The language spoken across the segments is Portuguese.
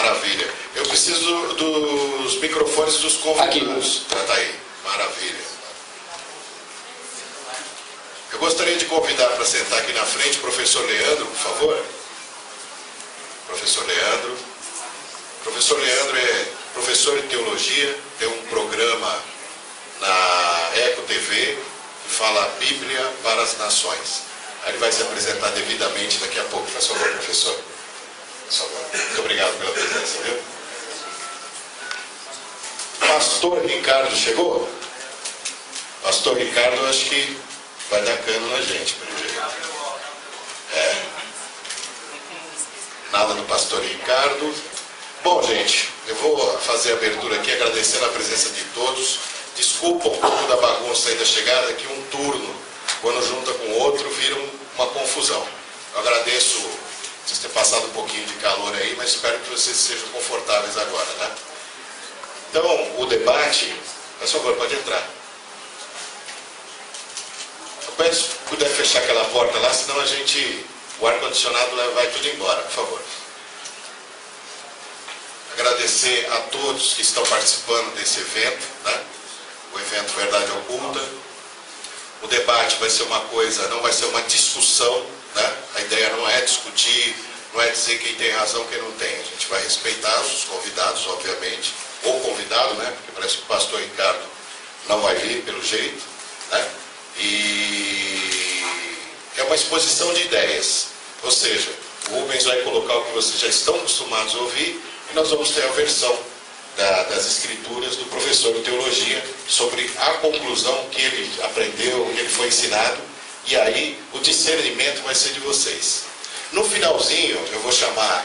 Maravilha. Eu preciso dos microfones dos convidados. Tá aí. Maravilha. Eu gostaria de convidar para sentar aqui na frente o professor Leandro, por favor. Professor Leandro. Professor Leandro é professor de teologia, tem um programa na Eco TV que fala Bíblia para as Nações. Aí ele vai se apresentar devidamente daqui a pouco. Por favor, professor. Muito obrigado pela presença, viu? Pastor Ricardo chegou? Pastor Ricardo, acho que vai dar cano na gente, pelo jeito. Nada do pastor Ricardo. Bom, gente, eu vou fazer a abertura aqui, agradecendo a presença de todos. Desculpa um pouco da bagunça aí da chegada, que um turno, quando junta com o outro, vira uma confusão. Eu agradeço vocês terem passado um pouquinho de calor aí, mas espero que vocês sejam confortáveis agora, né? Então, o debate, por favor, pode entrar. Eu peço se puder fechar aquela porta lá, senão o ar-condicionado vai tudo embora, por favor. Agradecer a todos que estão participando desse evento, né? O evento Verdade Oculta. O debate vai ser uma coisa, não vai ser uma discussão, né? A ideia não é discutir, não é dizer quem tem razão, quem não tem. A gente vai respeitar os convidados, obviamente, ou convidado, né? Porque parece que o pastor Ricardo não vai vir, pelo jeito, né? E é uma exposição de ideias. Ou seja, o Rubens vai colocar o que vocês já estão acostumados a ouvir e nós vamos ter a versão das escrituras do professor de teologia sobre a conclusão que ele aprendeu, que ele foi ensinado, e aí o discernimento vai ser de vocês. No finalzinho, eu vou chamar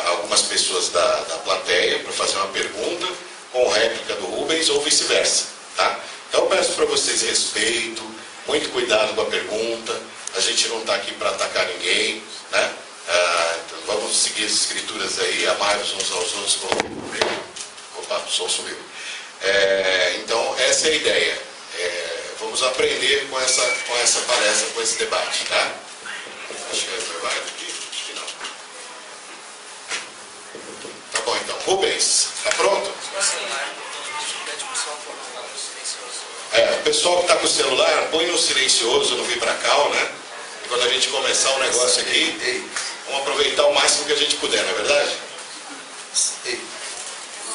algumas pessoas da plateia para fazer uma pergunta com réplica do Rubens ou vice-versa, tá? Então eu peço para vocês respeito, muito cuidado com a pergunta, a gente não está aqui para atacar ninguém, né? Então vamos seguir as escrituras aí, amar-nos uns aos outros. Opa, o som subiu. Então essa é a ideia. Vamos aprender com essa palestra, com esse debate, tá? Acho que vai aqui. Acho que não. Tá bom então. Rubens, tá pronto? O pessoal que está com o celular, põe no silencioso, no vibracal, né? E quando a gente começar o negócio aqui, vamos aproveitar o máximo que a gente puder, não é verdade?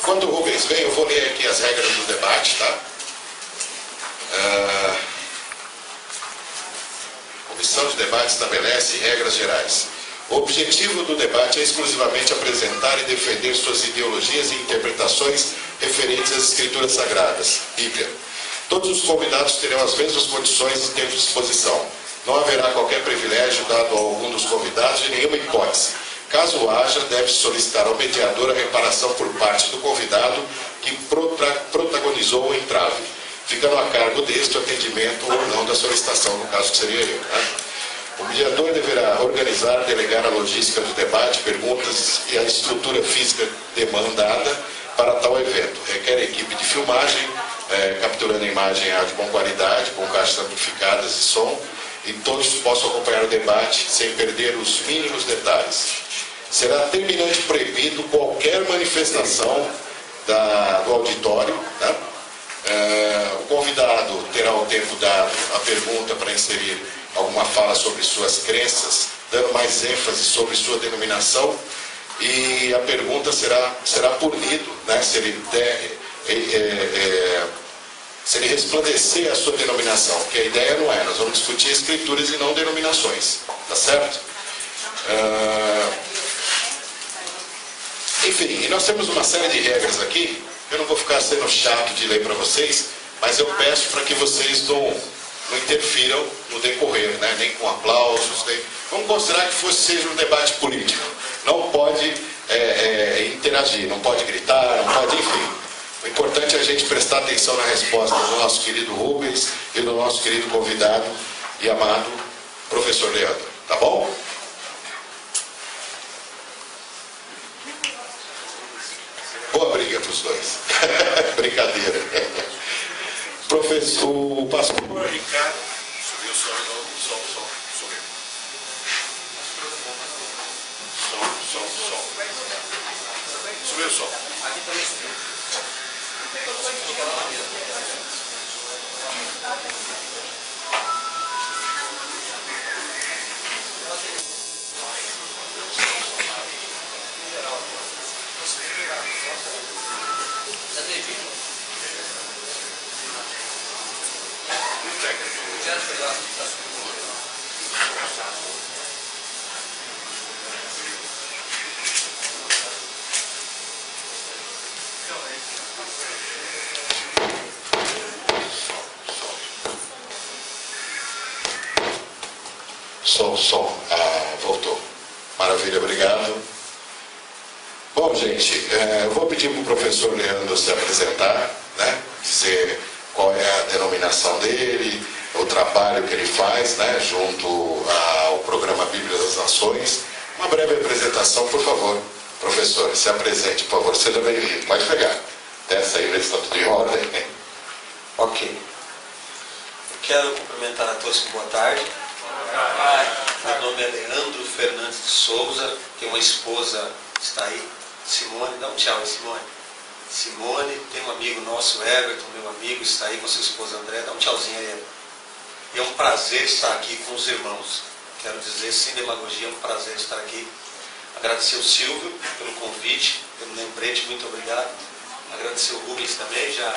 Quando o Rubens vem, eu vou ler aqui as regras do debate, tá? A Comissão de Debate estabelece regras gerais. O objetivo do debate é exclusivamente apresentar e defender suas ideologias e interpretações referentes às Escrituras Sagradas, Bíblia. Todos os convidados terão as mesmas condições e tempo de exposição. Não haverá qualquer privilégio dado a algum dos convidados de nenhuma hipótese. Caso haja, deve solicitar ao mediador a reparação por parte do convidado que protagonizou o entrave, ficando a cargo deste o atendimento ou não da solicitação, no caso que seria eu, né? O mediador deverá organizar, delegar a logística do debate, perguntas e a estrutura física demandada para tal evento. Requer equipe de filmagem, capturando a imagem áudio com qualidade, com caixas amplificadas e som, e todos possam acompanhar o debate sem perder os mínimos detalhes. Será terminante proibido qualquer manifestação do auditório, né? O convidado terá o tempo dado à pergunta para inserir alguma fala sobre suas crenças, dando mais ênfase sobre sua denominação, e a pergunta será punido, né? Se ele resplandecer a sua denominação, porque a ideia não é, nós vamos discutir escrituras e não denominações, tá certo? Enfim, e nós temos uma série de regras aqui. Eu não vou ficar sendo chato de ler para vocês, mas eu peço para que vocês não interfiram no decorrer, né? Nem com aplausos, vamos considerar que seja um debate político. Não pode interagir, não pode gritar, não pode, enfim. O importante é a gente prestar atenção na resposta do nosso querido Rubens e do nosso querido convidado e amado professor Leandro. Tá bom? Boa briga para os dois. Brincadeira. Professor, o pastor Ricardo. Subiu o som. Subiu. Som. subir o som. Aqui também subiu. Som. Voltou. Maravilha, obrigado. Bom, gente, eu vou pedir para o professor Leandro se apresentar, né? Dizer qual é a denominação dele, o trabalho que ele faz, né? Junto ao programa Bíblia das Nações. Uma breve apresentação, por favor. Professor, se apresente, por favor. Seja bem-vindo. Pode pegar. Desce aí, ver se está tudo em ordem. Ok. Eu quero cumprimentar a todos com boa tarde. Meu nome é Leandro Fernandes de Souza, tenho uma esposa que está aí, Simone. Dá um tchau, Simone. Simone, tem um amigo nosso, Everton, meu amigo, está aí com sua esposa André. Dá um tchauzinho aí, Everton. E é um prazer estar aqui com os irmãos. Quero dizer, sem demagogia, é um prazer estar aqui. Agradecer o Silvio pelo convite, pelo lembrete, muito obrigado. Agradecer o Rubens também, já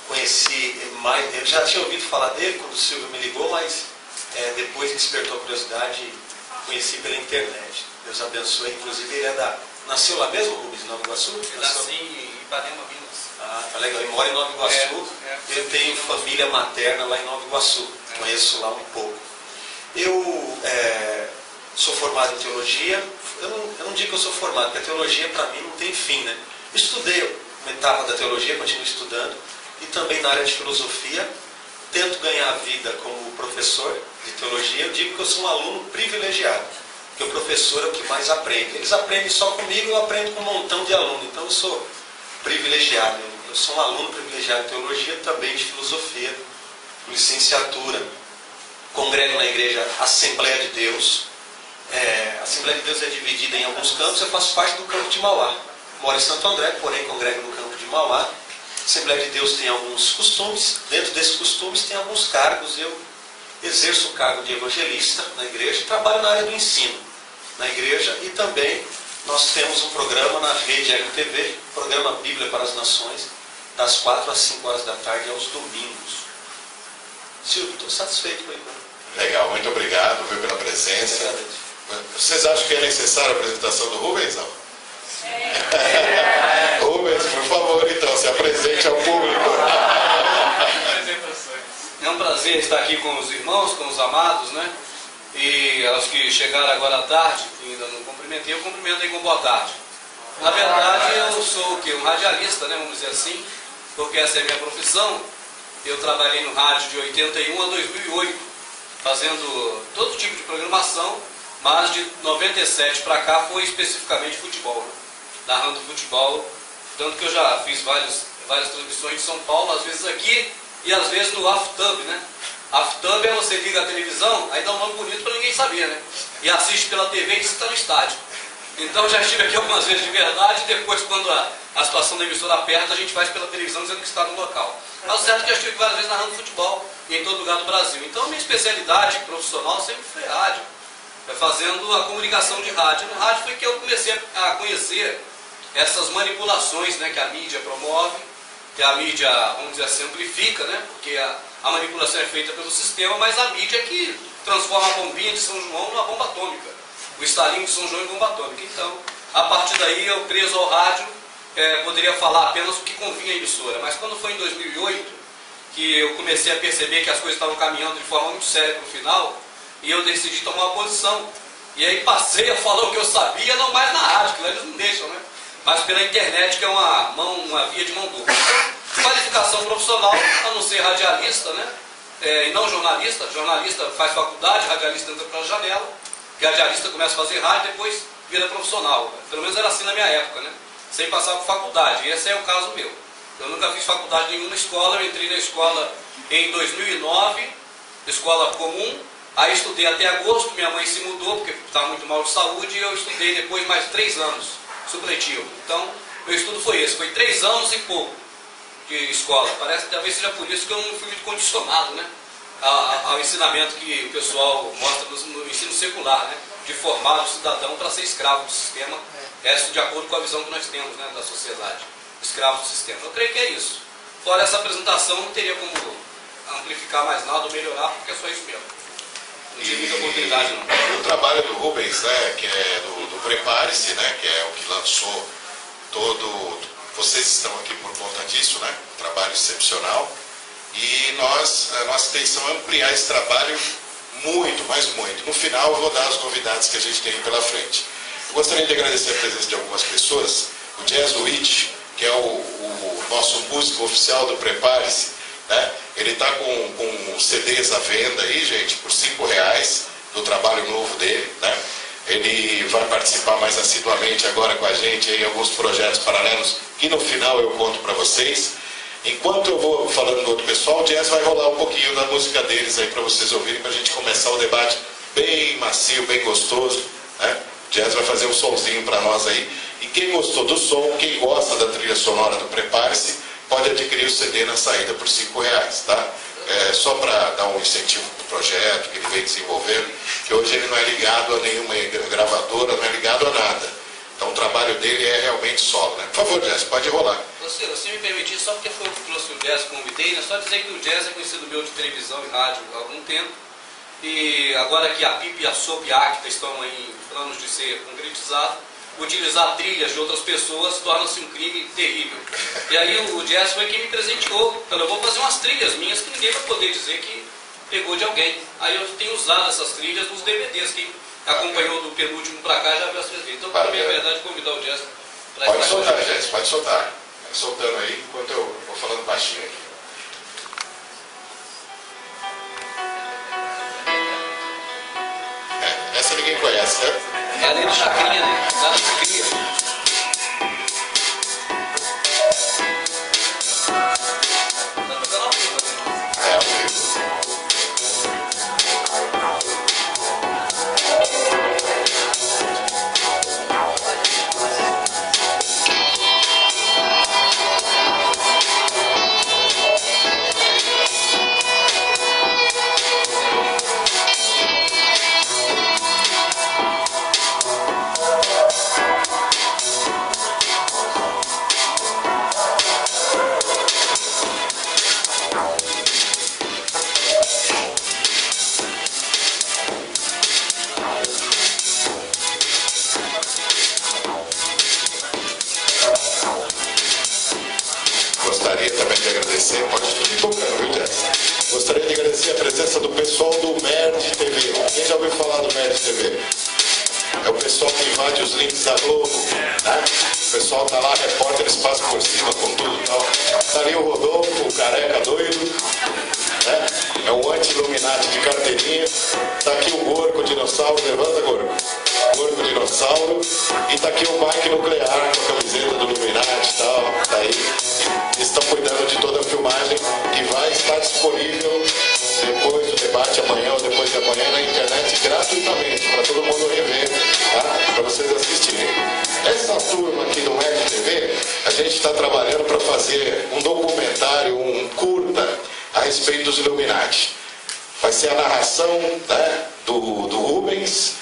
conheci mais dele, já tinha ouvido falar dele quando o Silvio me ligou, mas depois despertou a curiosidade e conheci pela internet. Deus abençoe. Inclusive ele nasceu lá mesmo, Rubens, em Nova Iguaçu? Eu nasci em Ipanema, Minas. Ah, tá legal. Ele mora em Nova Iguaçu. Eu tenho família materna lá em Nova Iguaçu. Conheço lá um pouco. Eu sou formado em teologia. Eu não digo que eu sou formado, porque a teologia para mim não tem fim, né? Estudei uma etapa da teologia, continuo estudando, e também na área de filosofia. Tento ganhar a vida como professor de teologia. Eu digo que eu sou um aluno privilegiado, porque o professor é o que mais aprende. Eles aprendem só comigo, eu aprendo com um montão de alunos. Então eu sou privilegiado. Eu sou um aluno privilegiado de teologia, também de filosofia, licenciatura. Congrego na igreja Assembleia de Deus. A Assembleia de Deus é dividida em alguns campos. Eu faço parte do campo de Mauá. Moro em Santo André, porém congrego no campo de Mauá. A Assembleia de Deus tem alguns costumes, dentro desses costumes tem alguns cargos. Eu exerço o cargo de evangelista na igreja, trabalho na área do ensino na igreja, e também nós temos um programa na rede RTV, programa Bíblia para as Nações, das 4 às 5 horas da tarde aos domingos. Silvio, estou satisfeito com ele. Legal, muito obrigado pela presença. Vocês acham que é necessária a apresentação do Rubens? Não? Rubens, por favor, então, se apresente ao público. É um prazer estar aqui com os irmãos, com os amados, né? E aos que chegaram agora à tarde, que ainda não cumprimentei, eu cumprimento aí com boa tarde. Na verdade, eu sou o quê? Um radialista, né? Vamos dizer assim, porque essa é a minha profissão. Eu trabalhei no rádio de 81 a 2008, fazendo todo tipo de programação, mas de 97 para cá foi especificamente futebol, né? Narrando futebol, tanto que eu já fiz várias transmissões de São Paulo, às vezes aqui e às vezes no AFTUB, né? AFTUB é você liga a televisão, aí dá um nome bonito para ninguém saber, né? E assiste pela TV e diz que está no estádio. Então já estive aqui algumas vezes de verdade, e depois quando a situação da emissora aperta, a gente faz pela televisão dizendo que está no local. Mas o certo é que eu estive várias vezes narrando futebol em todo lugar do Brasil. Então a minha especialidade profissional sempre foi rádio, fazendo a comunicação de rádio. No rádio foi que eu comecei a conhecer essas manipulações, né, que a mídia promove, que a mídia, vamos dizer assim, amplifica, né, porque a manipulação é feita pelo sistema, mas a mídia é que transforma a bombinha de São João numa bomba atômica, o estalinho de São João em bomba atômica. Então, a partir daí, eu preso ao rádio, poderia falar apenas o que convinha à emissora. Mas quando foi em 2008, que eu comecei a perceber que as coisas estavam caminhando de forma muito séria para o final, e eu decidi tomar uma posição. E aí passei a falar o que eu sabia, não mais na rádio, que lá eles não deixam, né? Mas pela internet, que é uma via de mão dupla. Qualificação profissional, a não ser radialista, né? E não jornalista. Jornalista faz faculdade, radialista entra pela janela, radialista começa a fazer rádio, depois vira profissional. Pelo menos era assim na minha época, né? Sem passar por faculdade. E esse é o caso meu. Eu nunca fiz faculdade em nenhuma escola, eu entrei na escola em 2009, escola comum. Aí estudei até agosto, minha mãe se mudou porque estava muito mal de saúde, e eu estudei depois mais 3 anos, supletivo. Então, meu estudo foi esse, foi 3 anos e pouco de escola. Parece que talvez seja por isso que eu não fui muito condicionado, né, ao ensinamento que o pessoal mostra no ensino secular, né, de formar o cidadão para ser escravo do sistema, isso de acordo com a visão que nós temos, né, da sociedade, escravo do sistema. Eu creio que é isso. Fora essa apresentação, não teria como amplificar mais nada ou melhorar, porque é só isso mesmo. Não tive muita oportunidade, não. E o trabalho do Rubens, né, que é do Prepare-se, né, que é o que lançou todo... Vocês estão aqui por conta disso, né? Um trabalho excepcional. E a nossa intenção é ampliar esse trabalho muito, mas muito. No final eu vou dar as novidades que a gente tem pela frente. Eu gostaria de agradecer a presença de algumas pessoas. O Jazz Witt, que é o nosso músico oficial do Prepare-se, né? Ele está com CDs à venda aí, gente, por R$5 do trabalho novo dele, né? Ele vai participar mais assiduamente agora com a gente em alguns projetos paralelos que no final eu conto para vocês. Enquanto eu vou falando do outro pessoal, o Jazz vai rolar um pouquinho da música deles aí para vocês ouvirem, para a gente começar o debate bem macio, bem gostoso, né? O Jazz vai fazer um somzinho para nós aí. E quem gostou do som, quem gosta da trilha sonora do Prepare-se, pode adquirir o CD na saída por R$5, tá? Só para dar um incentivo para o projeto que ele vem desenvolvendo, que hoje ele não é ligado a nenhuma gravadora, não é ligado a nada. Então o trabalho dele é realmente solo, né? Por favor, Jazz, pode rolar. Se me permitir, só porque foi eu que trouxe o Jazz, convidei, né? Só dizer que o Jazz é conhecido meu de televisão e rádio há algum tempo. E agora que a PIP e a SOP e a ACTA estão em planos de ser concretizados, utilizar trilhas de outras pessoas torna-se um crime terrível. E aí o Jazz foi quem me presenteou. Então eu vou fazer umas trilhas minhas que ninguém vai poder dizer que pegou de alguém. Aí eu tenho usado essas trilhas nos DVDs. Quem acompanhou do penúltimo para cá já viu as vezes. Então, para mim, é verdade, convidar o Jazz para Pode soltar, Jazz, pode soltar. Vai soltando aí enquanto eu vou falando baixinho aqui. Essa ninguém conhece, né? É a lei do Chacrinha, né? Nada se cria. Ao vivo. Gostaria também de agradecer, pode ir tocando, viu, Jazz? Gostaria de agradecer a presença do pessoal do MERD TV. Quem já ouviu falar do MERD TV? É o pessoal que invade os links da Globo, né? O pessoal tá lá, repórteres passam por cima com tudo e tal. Tá ali o Rodolfo, o careca doido, né? É o anti-Illuminati de carteirinha. Tá aqui o Gorco, o dinossauro, levanta, Gorco. Gorco, dinossauro. E tá aqui o Mike Nuclear com a camiseta do Illuminati e tal. Tá aí. Estão cuidando de toda a filmagem que vai estar disponível depois do debate, amanhã ou depois de amanhã, na internet gratuitamente, para todo mundo rever, tá? Para vocês assistirem. Essa turma aqui do MERD TV, a gente está trabalhando para fazer um documentário, um curta, a respeito dos Illuminati. Vai ser a narração, né, do Rubens,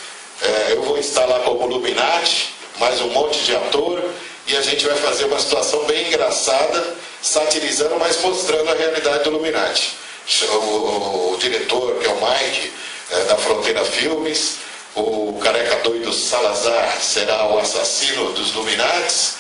eu vou estar lá como Illuminati, mais um monte de ator, e a gente vai fazer uma situação bem engraçada, satirizando, mas mostrando a realidade do Illuminati. O diretor, que é o Mike, da Fronteira Filmes, o careca doido Salazar será o assassino dos Illuminatis,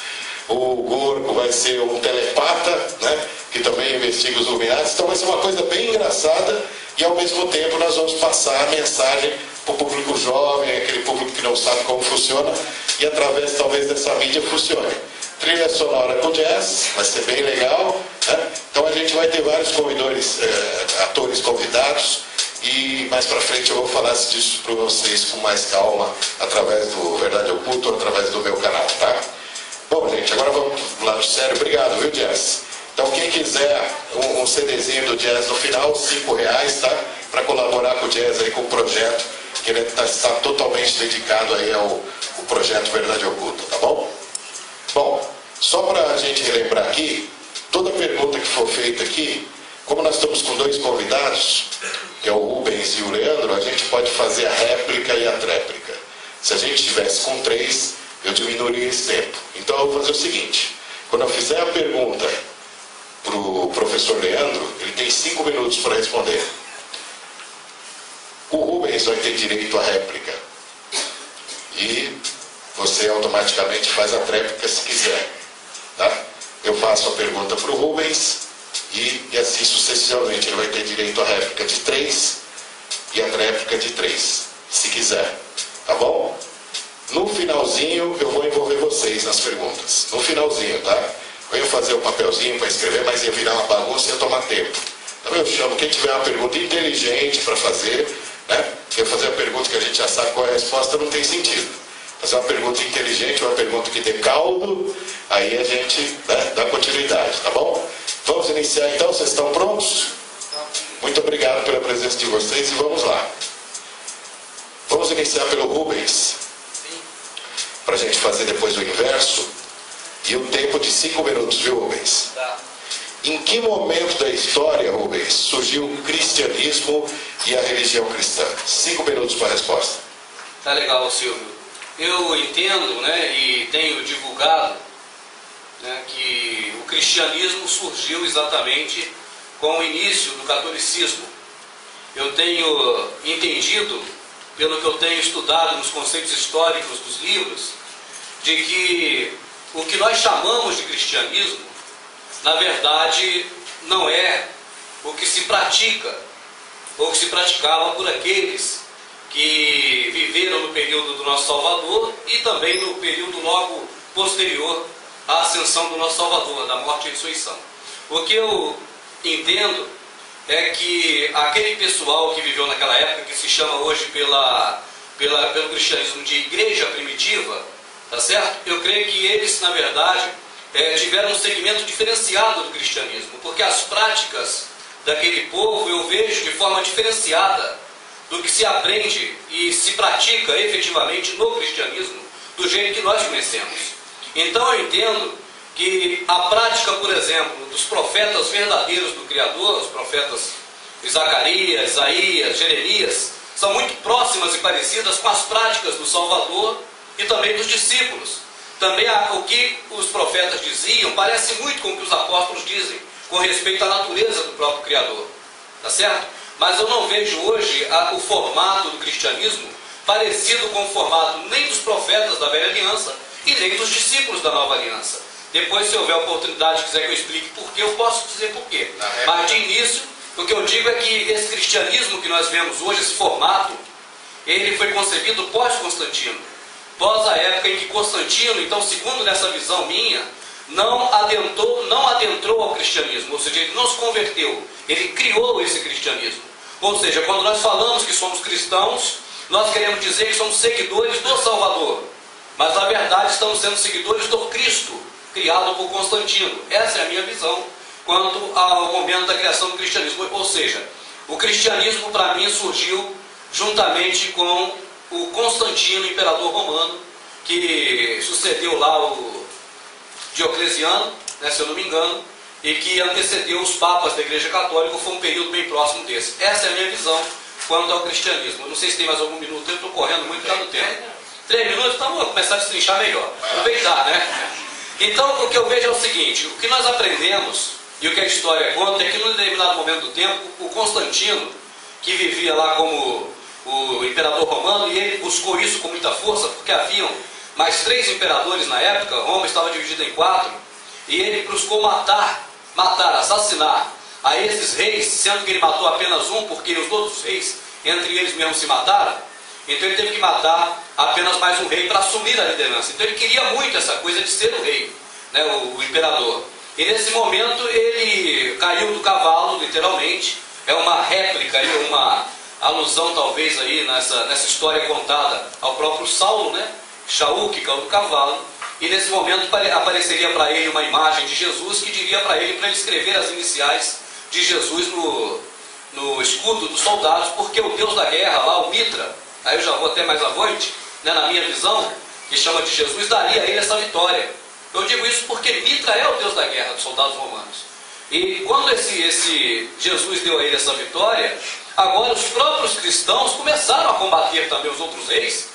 o Gorgo vai ser um telepata, né, que também investiga os Illuminatis. Então vai ser uma coisa bem engraçada e ao mesmo tempo nós vamos passar a mensagem para o público jovem, aquele público que não sabe como funciona, e através talvez dessa mídia funcione. Trilha sonora com jazz, vai ser bem legal, né? Então a gente vai ter vários atores convidados, e mais pra frente eu vou falar disso para vocês com mais calma, através do Verdade Oculta ou através do meu canal, tá? Bom, gente, agora vamos pro lado sério. Obrigado, viu, Jazz? Então quem quiser um CDzinho do Jazz no final, R$5, tá? Para colaborar com o Jazz aí, com o projeto, que ele está totalmente dedicado aí ao projeto Verdade Oculta, tá bom? Bom, só relembrar aqui, toda pergunta que for feita aqui, como nós estamos com 2 convidados, que é o Rubens e o Leandro, a gente pode fazer a réplica e a tréplica. Se a gente estivesse com 3, eu diminuiria esse tempo. Então eu vou fazer o seguinte, quando eu fizer a pergunta para o professor Leandro, ele tem 5 minutos para responder. O Rubens vai ter direito à réplica. E você automaticamente faz a tréplica se quiser. Tá? Eu faço a pergunta para o Rubens e assim sucessivamente. Ele vai ter direito à réplica de 3 e a tréplica de 3, se quiser. Tá bom? No finalzinho eu vou envolver vocês nas perguntas. No finalzinho, tá? Eu ia fazer o papelzinho para escrever, mas ia virar uma bagunça e ia tomar tempo. Então eu chamo quem tiver uma pergunta inteligente para fazer, né? Se eu fazer a pergunta que a gente já sabe qual é a resposta, não tem sentido. Fazer uma pergunta inteligente, uma pergunta que dê caldo, aí a gente, né, dá continuidade, tá bom? Vamos iniciar então, vocês estão prontos? Muito obrigado pela presença de vocês e vamos lá. Vamos iniciar pelo Rubens, para a gente fazer depois o inverso, e o tempo de 5 minutos, viu, Rubens? Tá. Em que momento da história, Rubens, surgiu o cristianismo e a religião cristã? 5 minutos para a resposta. Tá legal, Silvio. Eu entendo, né, e tenho divulgado, né, que o cristianismo surgiu exatamente com o início do catolicismo. Eu tenho entendido, pelo que eu tenho estudado nos conceitos históricos dos livros, de que o que nós chamamos de cristianismo, na verdade, não é o que se pratica, ou que se praticava por aqueles que viveram no período do nosso Salvador e também no período logo posterior à ascensão do nosso Salvador, da morte e ressurreição. O que eu entendo é que aquele pessoal que viveu naquela época, que se chama hoje pelo cristianismo de igreja primitiva, tá certo? Eu creio que eles, na verdade, tiveram um segmento diferenciado do cristianismo, porque as práticas daquele povo eu vejo de forma diferenciada do que se aprende e se pratica efetivamente no cristianismo, do jeito que nós conhecemos. Então eu entendo que a prática, por exemplo, dos profetas verdadeiros do Criador, os profetas Zacarias, Isaías, Jeremias, são muito próximas e parecidas com as práticas do Salvador e também dos discípulos. Também o que os profetas diziam parece muito com o que os apóstolos dizem com respeito à natureza do próprio Criador. Tá certo? Mas eu não vejo hoje o formato do cristianismo parecido com o formato nem dos profetas da velha aliança e nem dos discípulos da nova aliança. Depois, se houver oportunidade, quiser que eu explique por quê, eu posso dizer por quê. Mas de início, o que eu digo é que esse cristianismo que nós vemos hoje, esse formato, ele foi concebido pós-Constantino. Pós a época em que Constantino, então, segundo nessa visão minha, não adentrou ao cristianismo, ou seja, ele não se converteu, ele criou esse cristianismo. Ou seja, quando nós falamos que somos cristãos, nós queremos dizer que somos seguidores do Salvador, mas na verdade estamos sendo seguidores do Cristo, criado por Constantino. Essa é a minha visão quanto ao momento da criação do cristianismo. Ou seja, o cristianismo para mim surgiu juntamente com o Constantino, imperador romano, que sucedeu lá o Diocleciano, né, se eu não me engano, e que antecedeu os papas da Igreja Católica. Foi um período bem próximo desse. Essa é a minha visão quanto ao cristianismo. Eu não sei se tem mais algum minuto, eu estou correndo muito por causa do tempo. 3 minutos, então vou começar a destrinchar melhor. Aproveitar, né? Então, o que eu vejo é o seguinte: o que nós aprendemos, e o que a história conta, é que num determinado momento do tempo, o Constantino, que vivia lá como o imperador romano, e ele buscou isso com muita força, porque haviam mais 3 imperadores na época, Roma estava dividida em 4, e ele buscou matar, assassinar a esses reis, sendo que ele matou apenas um, porque os outros reis, entre eles mesmos, se mataram. Então ele teve que matar apenas mais um rei para assumir a liderança. Então ele queria muito essa coisa de ser o rei, né, o imperador. E nesse momento ele caiu do cavalo, literalmente. É uma réplica, uma alusão talvez aí nessa história contada ao próprio Saulo, né? Shaul, que caiu do cavalo. E nesse momento apareceria para ele uma imagem de Jesus que diria para ele escrever as iniciais de Jesus no escudo dos soldados, porque o Deus da guerra lá, o Mitra, aí eu já vou até mais avante, né, na minha visão, que chama de Jesus, daria a ele essa vitória. Eu digo isso porque Mitra é o deus da guerra dos soldados romanos. E quando esse Jesus deu a ele essa vitória, agora os próprios cristãos começaram a combater também os outros reis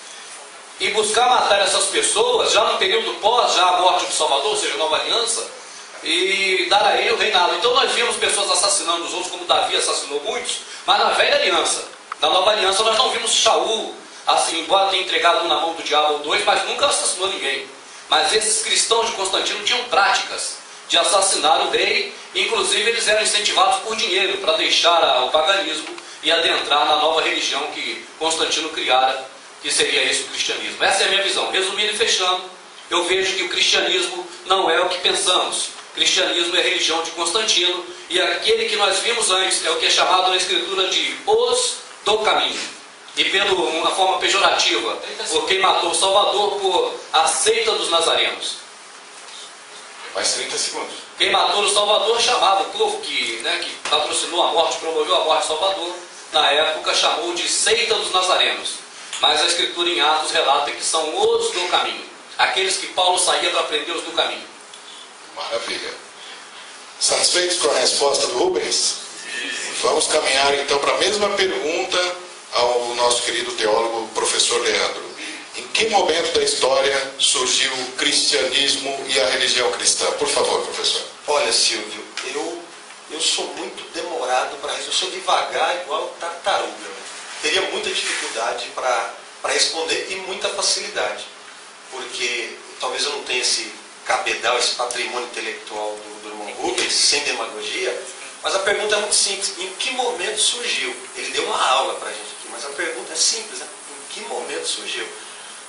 e buscar matar essas pessoas, já no período pós, já a morte do Salvador, ou seja, Nova Aliança, e dar a ele o reinado. Então nós vimos pessoas assassinando os outros, como Davi assassinou muitos, mas na velha aliança. Na Nova Aliança nós não vimos Shaul, assim, embora tenha entregado um na mão do diabo ou dois, mas nunca assassinou ninguém. Mas esses cristãos de Constantino tinham práticas de assassinar o rei, inclusive eles eram incentivados por dinheiro para deixar o paganismo e adentrar na nova religião que Constantino criara, que seria esse o cristianismo. Essa é a minha visão. Resumindo e fechando, eu vejo que o cristianismo não é o que pensamos. O cristianismo é a religião de Constantino, e aquele que nós vimos antes é o que é chamado na escritura de os do caminho. E pelo uma forma pejorativa, por quem matou o Salvador, por a seita dos nazarenos. Mais 30 segundos. Quem matou o Salvador chamava o povo que patrocinou a morte, promoveu a morte do Salvador, na época chamou de seita dos nazarenos. Mas a escritura em Atos relata que são os do caminho, aqueles que Paulo saía para prender os do caminho. Maravilha. Satisfeitos com a resposta do Rubens? Vamos caminhar então para a mesma pergunta ao nosso querido teólogo, professor Leandro. Em que momento da história surgiu o cristianismo e a religião cristã? Por favor, professor. Olha, Silvio, eu sou muito demorado para isso. Eu sou devagar igual tartaruga. Teria muita dificuldade para responder e muita facilidade. Porque talvez eu não tenha esse cabedal, esse patrimônio intelectual do irmão Rubens, sem demagogia. Mas a pergunta é muito simples. Em que momento surgiu? Ele deu uma aula para a gente aqui, mas a pergunta é simples, né? Em que momento surgiu?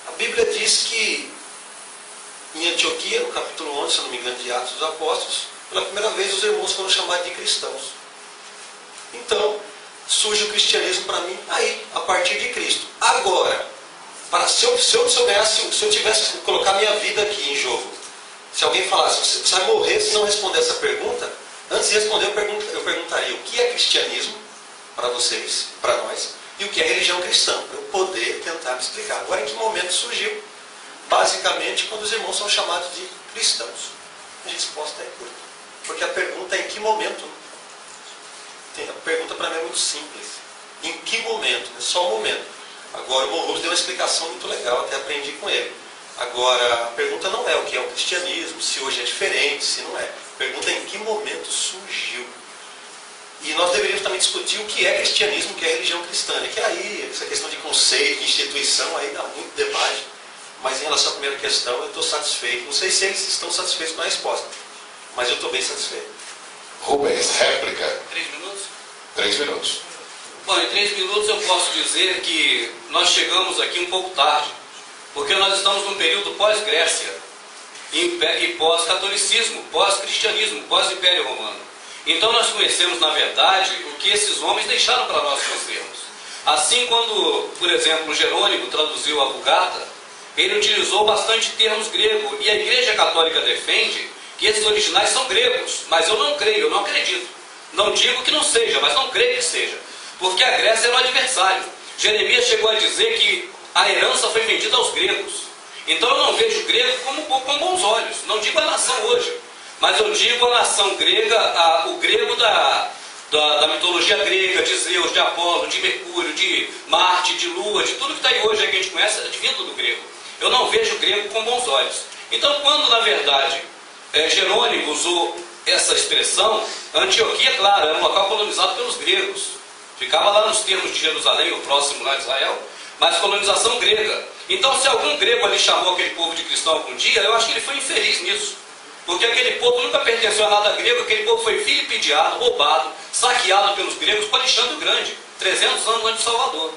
A Bíblia diz que em Antioquia, no capítulo 11, se não me engano, de Atos dos Apóstolos, pela primeira vez os irmãos foram chamados de cristãos. Então, surge o cristianismo para mim aí, a partir de Cristo. Agora, se eu tivesse que colocar minha vida aqui em jogo, se alguém falasse, você vai morrer se não responder essa pergunta, antes de responder eu perguntaria o que é cristianismo para vocês, para nós, e o que é religião cristã, para eu poder tentar me explicar. Agora, em que momento surgiu? Basicamente, quando os irmãos são chamados de cristãos. A resposta é curta. Porque a pergunta é em que momento? A pergunta para mim é muito simples. Em que momento? É só um momento. Agora, o Morros deu uma explicação muito legal, até aprendi com ele. Agora, a pergunta não é o que é o cristianismo, se hoje é diferente, se não é. A pergunta é em que momento surgiu. E nós deveríamos também discutir o que é cristianismo, o que é religião cristã. Que aí, essa questão de conceito, de instituição, aí dá muito debate. Mas em relação à primeira questão, eu estou satisfeito. Não sei se eles estão satisfeitos com a resposta, mas eu estou bem satisfeito. Rubens, réplica. 3 minutos? 3 minutos. Bom, em 3 minutos eu posso dizer que nós chegamos aqui um pouco tarde, porque nós estamos num período pós-Grécia, e pós-catolicismo, pós-cristianismo, pós-império romano. Então nós conhecemos, na verdade, o que esses homens deixaram para nós conhecermos. Assim, quando, por exemplo, Jerônimo traduziu a Vulgata, ele utilizou bastante termos gregos, e a Igreja Católica defende que esses originais são gregos, mas eu não creio, eu não acredito. Não digo que não seja, mas não creio que seja, porque a Grécia era o adversário. Jeremias chegou a dizer que a herança foi vendida aos gregos. Então eu não vejo o grego com bons olhos, não digo a nação hoje, mas eu digo a nação grega, o grego da mitologia grega, de Zeus, de Apolo, de Mercúrio, de Marte, de Lua, de tudo que está aí hoje, que a gente conhece, é vindo do grego. Eu não vejo o grego com bons olhos. Então, quando, na verdade, Jerônimo usou essa expressão, Antioquia, claro, era um local colonizado pelos gregos. Ficava lá nos termos de Jerusalém, o próximo lá de Israel, mas colonização grega. Então, se algum grego ali chamou aquele povo de cristão algum dia, eu acho que ele foi infeliz nisso. Porque aquele povo nunca pertenceu a nada grego, aquele povo foi vilipendiado, roubado, saqueado pelos gregos por Alexandre o Grande, 300 anos antes de Salvador.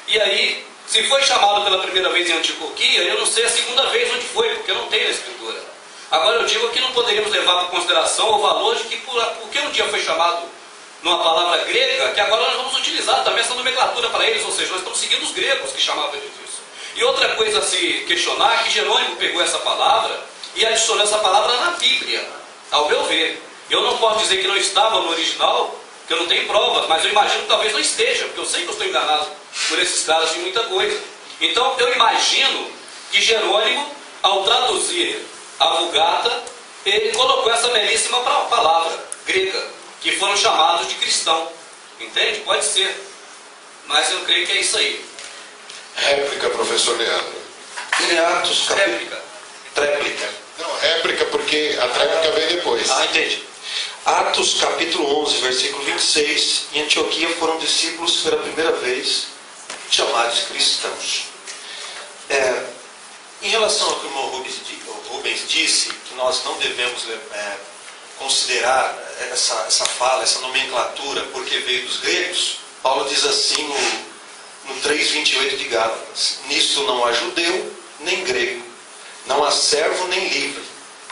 E aí, se foi chamado pela primeira vez em Antioquia, eu não sei a segunda vez onde foi, porque eu não tenho na escritura. Agora eu digo que não poderíamos levar por consideração o valor de que porque um dia foi chamado numa palavra grega, que agora nós vamos utilizar também essa nomenclatura para eles, ou seja, nós estamos seguindo os gregos que chamavam eles disso. E outra coisa a se questionar é que Jerônimo pegou essa palavra e adicionou essa palavra na Bíblia, ao meu ver. Eu não posso dizer que não estava no original, porque eu não tenho provas, mas eu imagino que talvez não esteja, porque eu sei que eu estou enganado por esses caras de muita coisa. Então eu imagino que Jerônimo, ao traduzir a Vulgata, ele colocou essa belíssima palavra grega, que foram chamados de cristão. Entende? Pode ser. Mas eu creio que é isso aí. Réplica, professor Leandro. Em Atos, Réplica. Tréplica. Não, réplica porque a tréplica vem depois. Entendi. Atos capítulo 11, versículo 26. Em Antioquia foram discípulos pela primeira vez chamados cristãos. Em relação ao que o irmão Rubens disse, que nós não devemos considerar essa fala, essa nomenclatura, porque veio dos gregos, Paulo diz assim no 3,28 de Gálatas: nisto não há judeu nem grego, não há servo nem livre,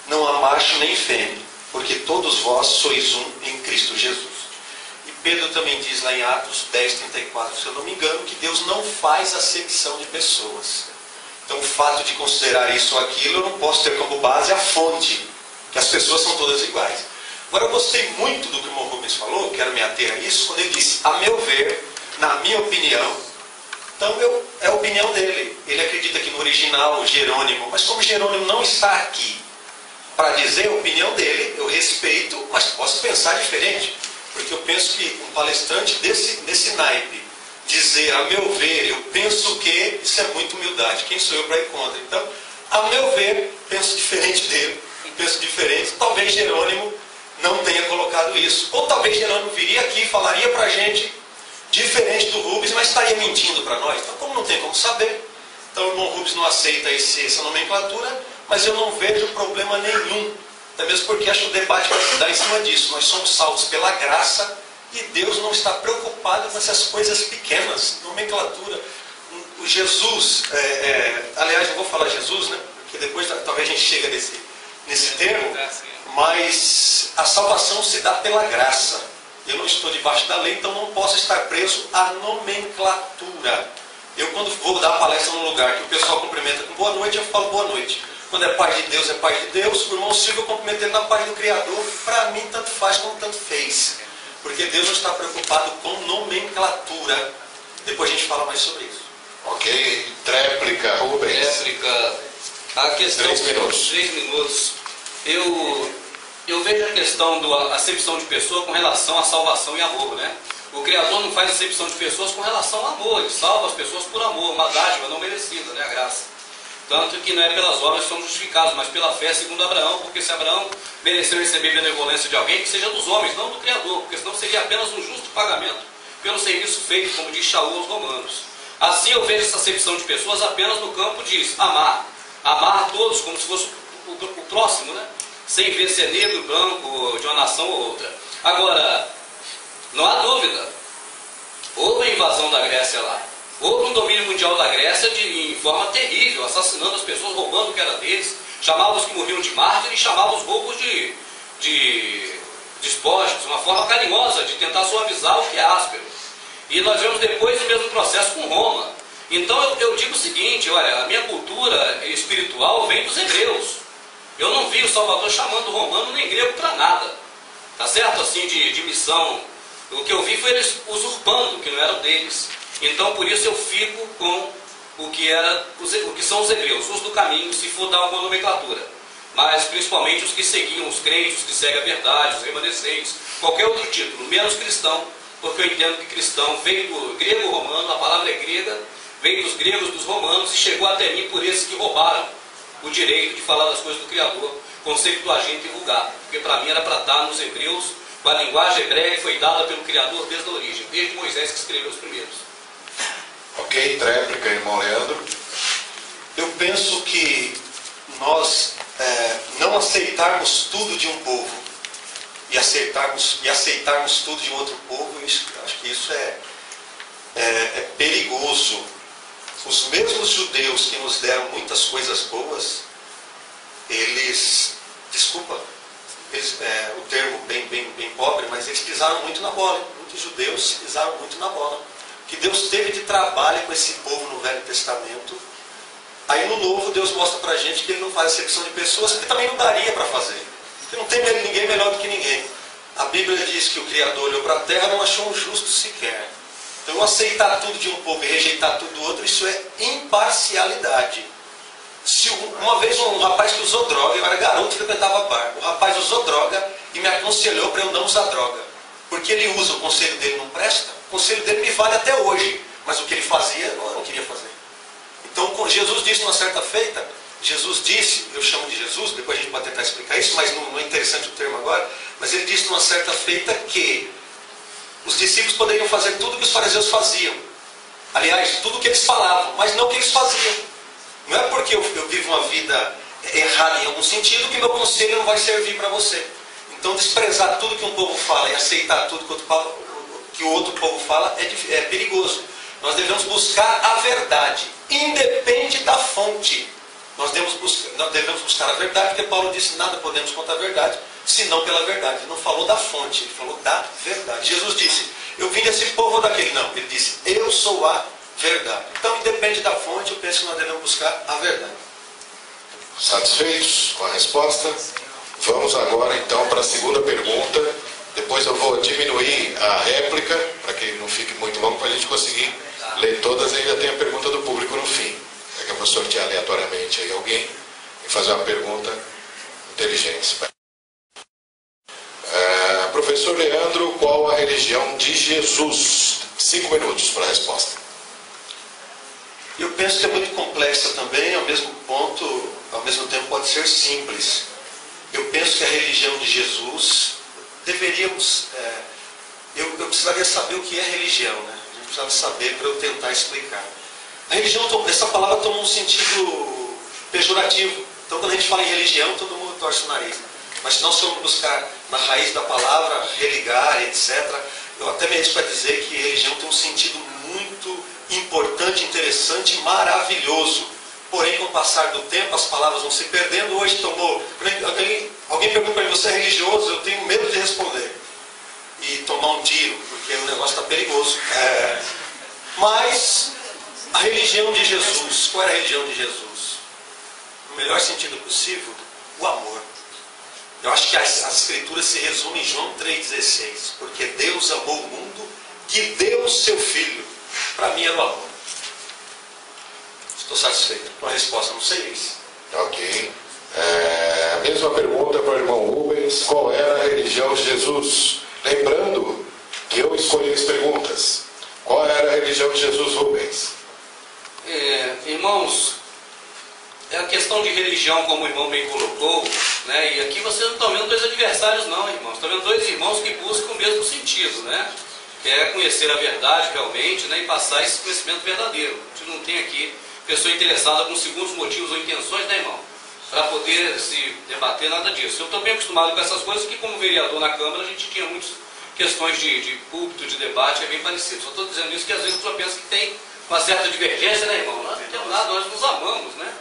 não há macho nem fêmea, porque todos vós sois um em Cristo Jesus. E Pedro também diz lá em Atos 10,34, se eu não me engano, que Deus não faz acepção de pessoas. Então o fato de considerar isso ou aquilo, eu não posso ter como base a fonte, que as pessoas são todas iguais. Agora eu gostei muito do que o irmão Rubens falou, quero me ater a isso, quando ele disse, a meu ver, na minha opinião. Então é a opinião dele. Ele acredita que no original, Jerônimo, mas como Jerônimo não está aqui para dizer a opinião dele, eu respeito, mas posso pensar diferente. Porque eu penso que um palestrante desse naipe dizer, a meu ver, eu penso que, isso é muita humildade. Quem sou eu para ir contra? Então, a meu ver, penso diferente dele, penso diferente. Talvez Jerônimo não tenha colocado isso. Ou talvez Jerônimo viria aqui e falaria para a gente diferente do Rubens, mas estaria mentindo para nós. Então, como não tem como saber, então o irmão Rubens não aceita essa nomenclatura, mas eu não vejo problema nenhum. Até mesmo porque acho que o debate vai se dar em cima disso. Nós somos salvos pela graça e Deus não está preocupado com essas coisas pequenas, nomenclatura. O Jesus, aliás, eu vou falar Jesus, né? Porque depois talvez a gente chegue nesse termo, mas a salvação se dá pela graça. Eu não estou debaixo da lei, então não posso estar preso à nomenclatura. Eu, quando vou dar palestra num lugar que o pessoal cumprimenta com boa noite, eu falo boa noite. Quando é paz de Deus, é paz de Deus. O irmão Silvio, eu cumprimento ele na paz do Criador. Para mim, tanto faz como tanto fez. Porque Deus não está preocupado com nomenclatura. Depois a gente fala mais sobre isso. Ok, tréplica, Rubens. Réplica. A questão... 3 minutos. 3 minutos. Eu vejo a questão da acepção de pessoa com relação à salvação e amor, né? O Criador não faz acepção de pessoas com relação ao amor. Ele salva as pessoas por amor, uma dádiva não merecida, né? A graça. Tanto que não é pelas obras que somos justificados, mas pela fé segundo Abraão, porque se Abraão mereceu receber benevolência de alguém, que seja dos homens, não do Criador, porque senão seria apenas um justo pagamento pelo serviço feito, como diz Shaul aos romanos. Assim eu vejo essa acepção de pessoas apenas no campo de amar. Amar a todos como se fosse o próximo, né? Sem ver se é negro, branco, de uma nação ou outra. Agora, não há dúvida, houve a invasão da Grécia lá. Houve um domínio mundial da Grécia em forma terrível, assassinando as pessoas, roubando o que era deles, chamavam os que morriam de mártires e chamavam os roubos de despojos, uma forma carinhosa de tentar suavizar o que é áspero. E nós vemos depois o mesmo processo com Roma. Então eu digo o seguinte, olha, a minha cultura espiritual vem dos hebreus. Eu não vi o Salvador chamando romano nem grego para nada. Tá certo? Assim, de missão. O que eu vi foi eles usurpando o que não era deles. Então, por isso eu fico com o que são os hebreus, os do caminho, se for dar uma nomenclatura. Mas, principalmente, os que seguiam, os crentes, os que seguem a verdade, os remanescentes, qualquer outro título, menos cristão, porque eu entendo que cristão veio do grego-romano, a palavra é grega, veio dos gregos, dos romanos, e chegou até mim por esses que roubaram o direito de falar das coisas do Criador, conceituagente e vulgar. Porque para mim era para estar nos hebreus, com a linguagem hebreia que foi dada pelo Criador desde a origem, desde Moisés que escreveu os primeiros. Ok, tréplica, irmão Leandro. Eu penso que nós não aceitarmos tudo de um povo e aceitarmos tudo de outro povo, acho que isso é perigoso. Os mesmos judeus que nos deram muitas coisas boas, eles, o termo bem pobre, mas eles pisaram muito na bola. Muitos judeus pisaram muito na bola. Que Deus teve de trabalho com esse povo no Velho Testamento. Aí no Novo Deus mostra pra gente que Ele não faz acepção de pessoas, que também não daria para fazer. Porque não tem ninguém melhor do que ninguém. A Bíblia diz que o Criador olhou para a terra e não achou um justo sequer. Então aceitar tudo de um povo e rejeitar tudo do outro, isso é imparcialidade. Uma vez um rapaz que usou droga, eu era garoto frequentava bar. O rapaz usou droga e me aconselhou para eu não usar droga. Porque ele usa, o conselho dele não presta, o conselho dele me vale até hoje. Mas o que ele fazia, eu não queria fazer. Então, Jesus disse numa certa feita, Jesus disse, eu chamo de Jesus, depois a gente pode tentar explicar isso, mas não é interessante o termo agora, mas ele disse numa certa feita que os discípulos poderiam fazer tudo que os fariseus faziam. Aliás, tudo o que eles falavam, mas não o que eles faziam. Não é porque eu vivo uma vida errada em algum sentido que meu conselho não vai servir para você. Então, desprezar tudo que um povo fala e aceitar tudo que o outro povo fala é perigoso. Nós devemos buscar a verdade, independe da fonte. Nós devemos buscar a verdade, porque Paulo disse, nada podemos contra a verdade, senão pela verdade. Ele não falou da fonte, ele falou da verdade. Jesus disse, eu vim desse povo ou daquele? Não, ele disse, eu sou a verdade. Então, independe da fonte, eu penso que nós devemos buscar a verdade. Satisfeitos com a resposta? Vamos agora então para a segunda pergunta. Depois eu vou diminuir a réplica, para que não fique muito longo, para a gente conseguir ler todas. Ainda tem a pergunta do público no fim. É que eu vou sortear aleatoriamente aí alguém e fazer uma pergunta inteligente. Professor Leandro, qual a religião de Jesus? 5 minutos para a resposta. Eu penso que é muito complexa também, ao mesmo tempo pode ser simples. Eu penso que a religião de Jesus, deveríamos... eu precisaria saber o que é religião, né? A gente precisava saber para eu tentar explicar. A religião, essa palavra tomou um sentido pejorativo. Então, quando a gente fala em religião, todo mundo torce o nariz. Mas se nós formos buscar na raiz da palavra, religar, etc., eu até me arrisco para dizer que religião tem um sentido muito importante, interessante e maravilhoso. Porém, com o passar do tempo, as palavras vão se perdendo. Hoje tomou... Alguém pergunta para mim, você é religioso? Eu tenho medo de responder. E tomar um tiro, porque o negócio está perigoso. Mas, a religião de Jesus, qual era a religião de Jesus? No melhor sentido possível, o amor. Eu acho que as escrituras se resumem em João 3,16. Porque Deus amou o mundo, que deu o seu Filho. Para mim era o amor. Estou satisfeito com a resposta, não sei isso. Ok. A mesma pergunta para o irmão Rubens. Qual era a religião de Jesus? Lembrando que eu escolhi as perguntas. Qual era a religião de Jesus, Rubens? Irmãos, é a questão de religião, como o irmão bem colocou, né? E aqui vocês não estão vendo dois adversários não, irmãos. Estão vendo dois irmãos que buscam o mesmo sentido, né? Que é conhecer a verdade realmente, né? E passar esse conhecimento verdadeiro. A gente não tem aqui pessoa interessada com segundos motivos ou intenções, né, irmão? Para poder se debater nada disso. Eu estou bem acostumado com essas coisas, que como vereador na Câmara a gente tinha muitas questões de púlpito, de debate, é bem parecido. Só estou dizendo isso que às vezes a pessoa pensa que tem uma certa divergência, né, irmão? Nós não temos nada, nós nos amamos, né?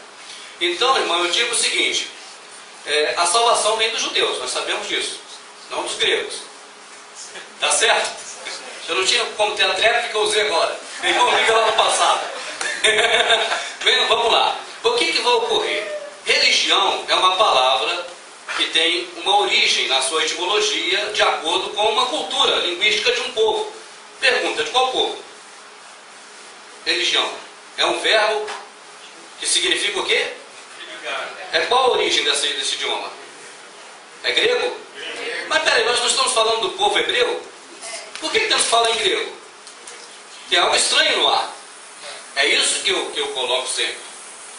Então, irmão, eu digo o seguinte, a salvação vem dos judeus, nós sabemos disso, não dos gregos. Tá certo? Eu não tinha como ter a tréplica que eu usei agora. Irmão, liga lá no passado. Bem, vamos lá. O que vai ocorrer? Religião é uma palavra que tem uma origem na sua etimologia de acordo com uma cultura linguística de um povo. Pergunta, de qual povo? Religião. É um verbo que significa o quê? Qual a origem desse idioma? É grego? Mas peraí, nós não estamos falando do povo hebreu? Por que temos que falar em grego? Tem algo estranho no ar. É isso que eu coloco sempre.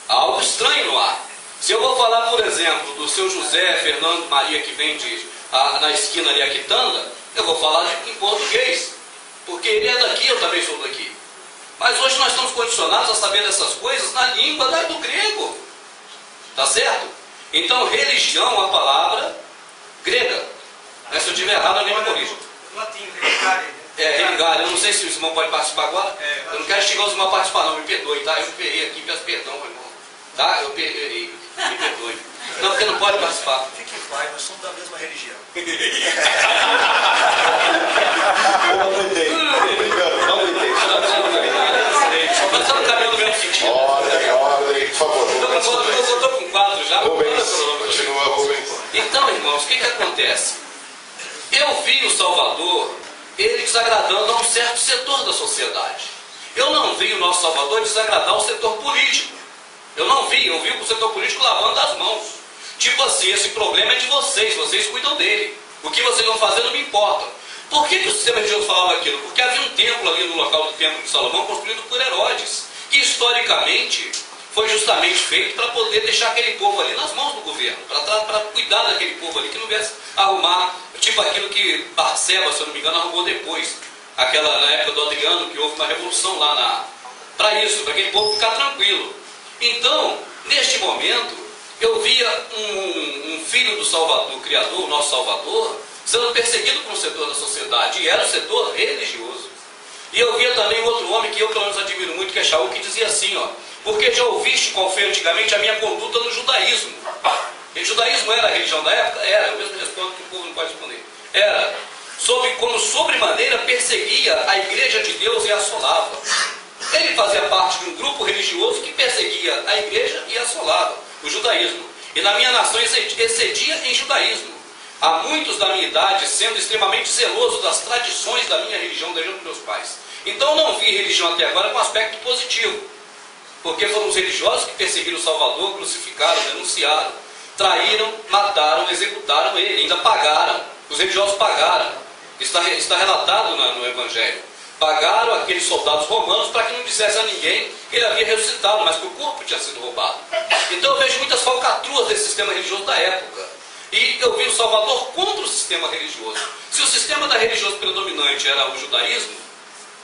Há algo estranho no ar. Se eu vou falar, por exemplo, do seu José Fernando Maria que vende na esquina ali a quitanda, eu vou falar em português. Porque ele é daqui, eu também sou daqui. Mas hoje nós estamos condicionados a saber dessas coisas na língua do grego. Tá certo? Então, religião é uma palavra grega. Se eu estiver errado, alguém me corrija. Latim, religare. Religare. Eu não sei se o irmão pode participar agora. Eu não quero chegar os irmãos a participar, não. Me perdoe, tá? Eu errei aqui, peço perdão, meu irmão. Tá? Eu errei. Me perdoe. Não, porque não pode participar. Fique em paz, nós somos da mesma religião. Eu aguentei. Não aguentei. Mas eu não caminho no mesmo sentido. Ordem, por favor. Eu estou com 4 já. Rubens, continua, Rubens. Então, irmãos, o que acontece? Eu vi o Salvador, ele desagradando a um certo setor da sociedade. Eu não vi o nosso Salvador desagradar o setor político. Eu vi o setor político lavando as mãos. Tipo assim, esse problema é de vocês, vocês cuidam dele. O que vocês vão fazer não me importa. Por que o sistema religioso falava aquilo? Porque havia um templo ali no local do Templo de Salomão construído por Herodes, que historicamente foi justamente feito para poder deixar aquele povo ali nas mãos do governo, para cuidar daquele povo ali, que não viesse arrumar, tipo aquilo que Barseba, se eu não me engano, arrumou depois, na época do Adriano, que houve uma revolução lá para isso, para aquele povo ficar tranquilo. Então, neste momento, eu via um filho do Salvador, do Criador, o nosso Salvador, sendo perseguido por um setor da sociedade, e era o setor religioso. E eu via também outro homem que eu pelo menos admiro muito, que é Shaul, que dizia assim, ó: porque já ouviste qual foi antigamente a minha conduta no judaísmo. E o judaísmo era a religião da época? Era, eu mesmo respondo que o povo não pode responder. Era. Como sobremaneira perseguia a igreja de Deus e assolava. Ele fazia parte de um grupo religioso que perseguia a igreja e assolava o judaísmo. E na minha nação excedia em judaísmo. Há muitos da minha idade sendo extremamente zelosos das tradições da minha religião, da religião dos meus pais. Então não vi religião até agora com aspecto positivo. Porque foram os religiosos que perseguiram o Salvador, crucificaram, denunciaram, traíram, mataram, executaram ele, ainda pagaram. Os religiosos pagaram. Está relatado no Evangelho. Pagaram aqueles soldados romanos para que não dissesse a ninguém que ele havia ressuscitado, mas que o corpo tinha sido roubado. Então eu vejo muitas falcatruas desse sistema religioso da época. E eu vi o Salvador contra o sistema religioso. Se o sistema da religioso predominante era o judaísmo,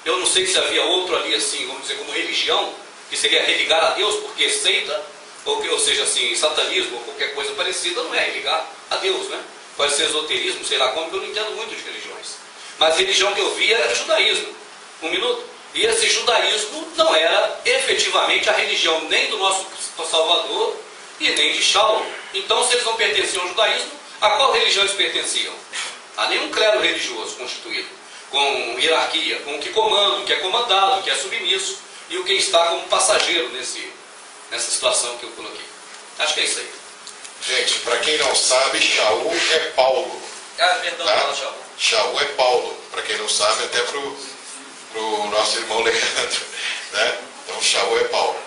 eu não sei se havia outro ali assim, vamos dizer, como religião, que seria religar a Deus, porque seita, ou seja assim, satanismo ou qualquer coisa parecida, não é religar a Deus, né? Pode ser esoterismo, sei lá como, que eu não entendo muito de religiões. Mas a religião que eu via era o judaísmo. Um minuto. E esse judaísmo não era efetivamente a religião nem do nosso Salvador e nem de Shaul. Então, se eles não pertenciam ao judaísmo, a qual religião eles pertenciam? A nenhum clero religioso constituído, com hierarquia, com o que comanda, o que é comandado, o que é submisso, e o que está como passageiro nessa situação que eu coloquei. Acho que é isso aí. Gente, para quem não sabe, Shaul é Paulo. Ah, perdão, tá? Shaul. Shaul é Paulo. Para quem não sabe, até para o nosso irmão Leandro. Né? Então, Shaul é Paulo.